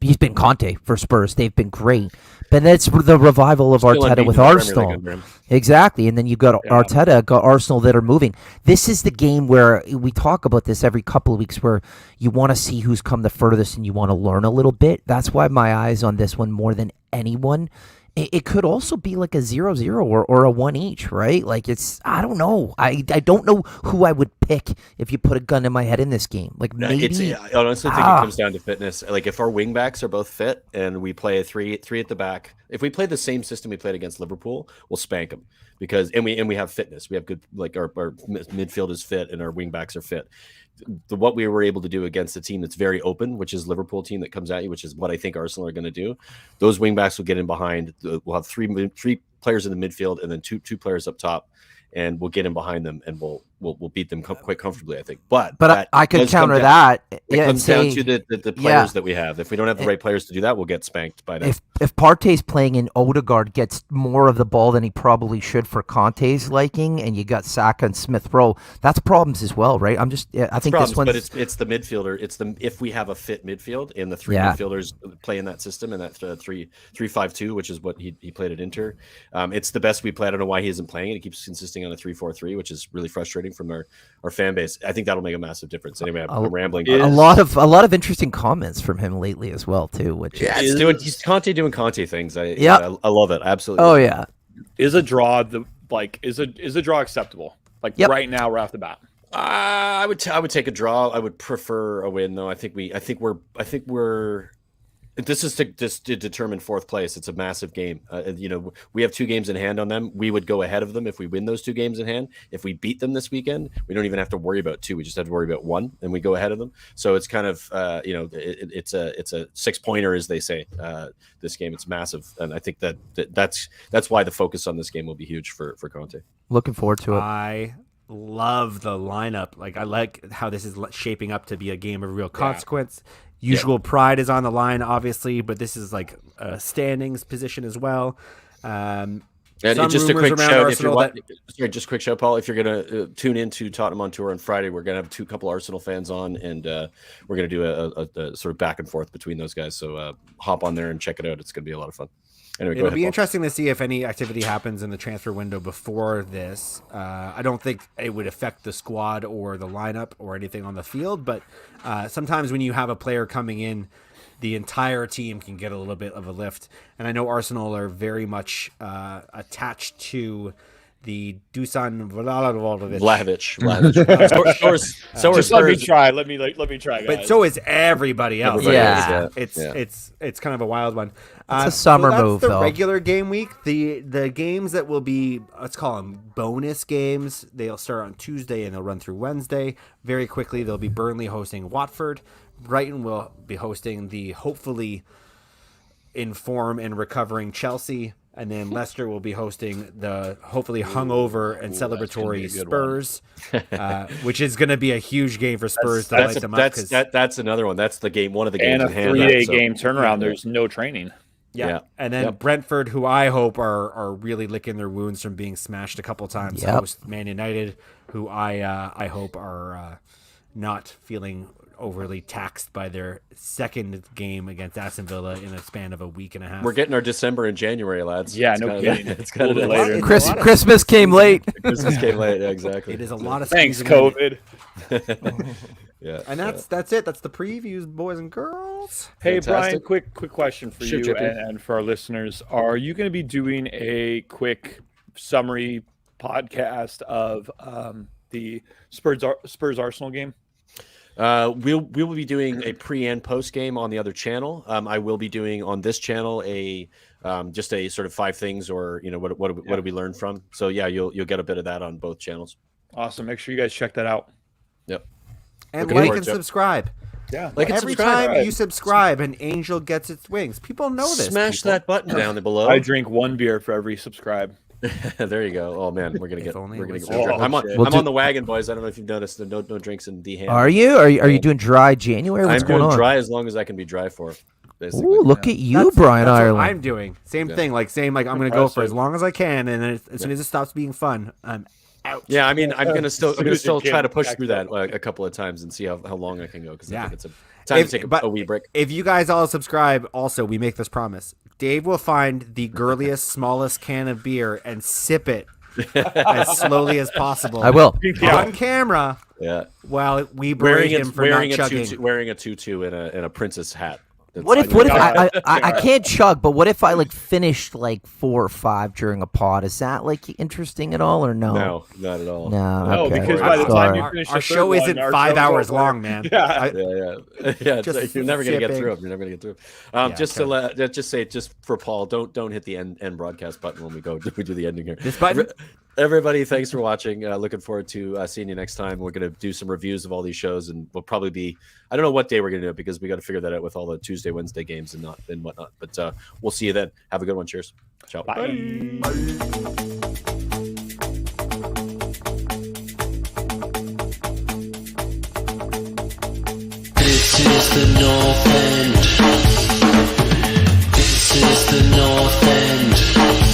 Speaker 5: he's been Conte for Spurs. They've been great, but that's the revival of Arteta with Arsenal. Exactly, and then you've got Arteta, got Arsenal that are moving. This is the game where we talk about this every couple of weeks, where you want to see who's come the furthest and you want to learn a little bit. That's why my eyes on this one more than anyone. It could also be like a 0-0 or a 1 each, right? I don't know. I don't know who I would pick if you put a gun in my head in this game. Maybe.
Speaker 6: I honestly think it comes down to fitness. If our wing backs are both fit and we play a three at the back, if we play the same system we played against Liverpool, we'll spank them we have fitness. We have good, our midfield is fit and our wing backs are fit. What we were able to do against a team that's very open, which is Liverpool team that comes at you, which is what I think Arsenal are going to do. Those wingbacks will get in behind. We'll have three players in the midfield and then two players up top, and we'll get in behind them and we'll beat them quite comfortably, I think. But
Speaker 5: I could counter that.
Speaker 6: It comes down to the players that we have. If we don't have the right players to do that, we'll get spanked by them.
Speaker 5: If Partey's playing and Odegaard gets more of the ball than he probably should for Conte's liking, and you got Saka and Smith Rowe, that's problems as well, right? I think
Speaker 6: problems,
Speaker 5: this one.
Speaker 6: But it's the midfielder. If we have a fit midfield and the three midfielders play in that system and that 3-5-2, which is what he played at Inter. It's the best we play. I don't know why he isn't playing it. He keeps insisting on a 3-4-3, which is really frustrating from our fan base. I think that'll make a massive difference. Anyway, I'm rambling.
Speaker 5: A lot of interesting comments from him lately as well too. Which
Speaker 6: he's Conte doing Conte things. I love it. Absolutely.
Speaker 5: Oh yeah.
Speaker 4: Is a draw is a draw acceptable? Right now, right off the bat.
Speaker 6: I would take a draw. I would prefer a win though. I think we're. This is to determine fourth place. It's a massive game. We have 2 games in hand on them. We would go ahead of them if we win those 2 games in hand. If we beat them this weekend, we don't even have to worry about 2. We just have to worry about 1, and we go ahead of them. So it's kind of it's a 6-pointer, as they say. This game, it's massive, and I think that's why the focus on this game will be huge for Conte.
Speaker 5: Looking forward to it.
Speaker 3: I love the lineup. I like how this is shaping up to be a game of real consequence. Usual pride is on the line, obviously, but this is a standings position as well.
Speaker 6: And just a quick shout, just a quick shout, Paul. If you're going to tune into Tottenham on tour on Friday, we're going to have a couple Arsenal fans on, and we're going to do a sort of back and forth between those guys. So hop on there and check it out. It's going to be a lot of fun. Anyway,
Speaker 3: it'll be interesting to see if any activity happens in the transfer window before this. I don't think it would affect the squad or the lineup or anything on the field, but sometimes when you have a player coming in, the entire team can get a little bit of a lift. And I know Arsenal are very much attached to the Dusan
Speaker 6: Vlahovic.
Speaker 4: Just let me try. Let me try, guys.
Speaker 3: But so is everybody else. It's kind of a wild one.
Speaker 5: It's a summer move,
Speaker 3: the
Speaker 5: though.
Speaker 3: Regular game week. The games that will be, let's call them bonus games. They'll start on Tuesday and they'll run through Wednesday. Very quickly, there'll be Burnley hosting Watford, Brighton will be hosting the hopefully in form and recovering Chelsea, and then Leicester will be hosting the hopefully hungover and celebratory Spurs, which is going to be a huge game for Spurs.
Speaker 6: That's another one. That's the game. One of the games.
Speaker 4: And a 3-day game turnaround. There's no training.
Speaker 3: Yeah. And then Brentford, who I hope are really licking their wounds from being smashed a couple times, host Man United, who I hope are not feeling overly taxed by their second game against Aston Villa in a span of a week and a half.
Speaker 6: We're getting our December and January, lads.
Speaker 4: Yeah, no kidding.
Speaker 6: It's kind of later.
Speaker 5: Christmas came late.
Speaker 6: Christmas came late. Yeah, exactly.
Speaker 3: It is a lot of
Speaker 4: thanks, COVID.
Speaker 3: Yeah, and that's it. That's the previews, boys and girls.
Speaker 4: Hey, Brian, quick question for you and for our listeners. Are you going to be doing a quick summary podcast of the Spurs Arsenal game?
Speaker 6: We will be doing a pre and post game on the other channel. I will be doing on this channel just a sort of 5 things, or what did we learn from. So yeah, you'll get a bit of that on both channels.
Speaker 4: Awesome. Make sure you guys check that out.
Speaker 6: Yep.
Speaker 3: And like and subscribe.
Speaker 4: Yeah.
Speaker 3: Like every time you subscribe, an angel gets its wings. People know this.
Speaker 6: Smash that button down below.
Speaker 4: I drink 1 beer for every subscribe.
Speaker 6: There you go. Oh man, we're gonna get. I'm on the wagon, boys. I don't know if you've noticed the no drinks in D hand.
Speaker 5: Are you doing dry January? What's going on?
Speaker 6: I'm doing dry as long as I can be dry for. Basically.
Speaker 5: Ooh, look at you, Brian Ireland.
Speaker 3: I'm doing same thing. I'm gonna go for as long as I can, and then as soon as it stops being fun, I'm out.
Speaker 6: Yeah, I mean, I'm gonna still try to push through that a couple of times and see how long I can go, because I think it's time to take a wee break.
Speaker 3: If you guys all subscribe, also we make this promise. Dave will find the girliest, smallest can of beer and sip it as slowly as possible.
Speaker 5: I will
Speaker 3: on camera.
Speaker 6: Yeah,
Speaker 3: while we berate him for not chugging.
Speaker 6: Wearing a tutu and a princess hat.
Speaker 5: What if I can't chug, but what if I finished 4 or 5 during a pod? Is that interesting at all, or no?
Speaker 6: No, not at all.
Speaker 5: No, okay.
Speaker 4: Because by the time you finish
Speaker 3: our show isn't 5 hours long, man.
Speaker 6: Yeah. You're never gonna get through them. Just for Paul, don't hit the end broadcast button when we do the ending here.
Speaker 3: This button.
Speaker 6: Everybody, thanks for watching. Looking forward to seeing you next time. We're going to do some reviews of all these shows, and we'll probably be, I don't know what day we're going to do it, because we got to figure that out with all the Tuesday, Wednesday games and whatnot. But we'll see you then. Have a good one. Cheers. Ciao.
Speaker 4: Bye.
Speaker 1: This is the North End. This is the North End.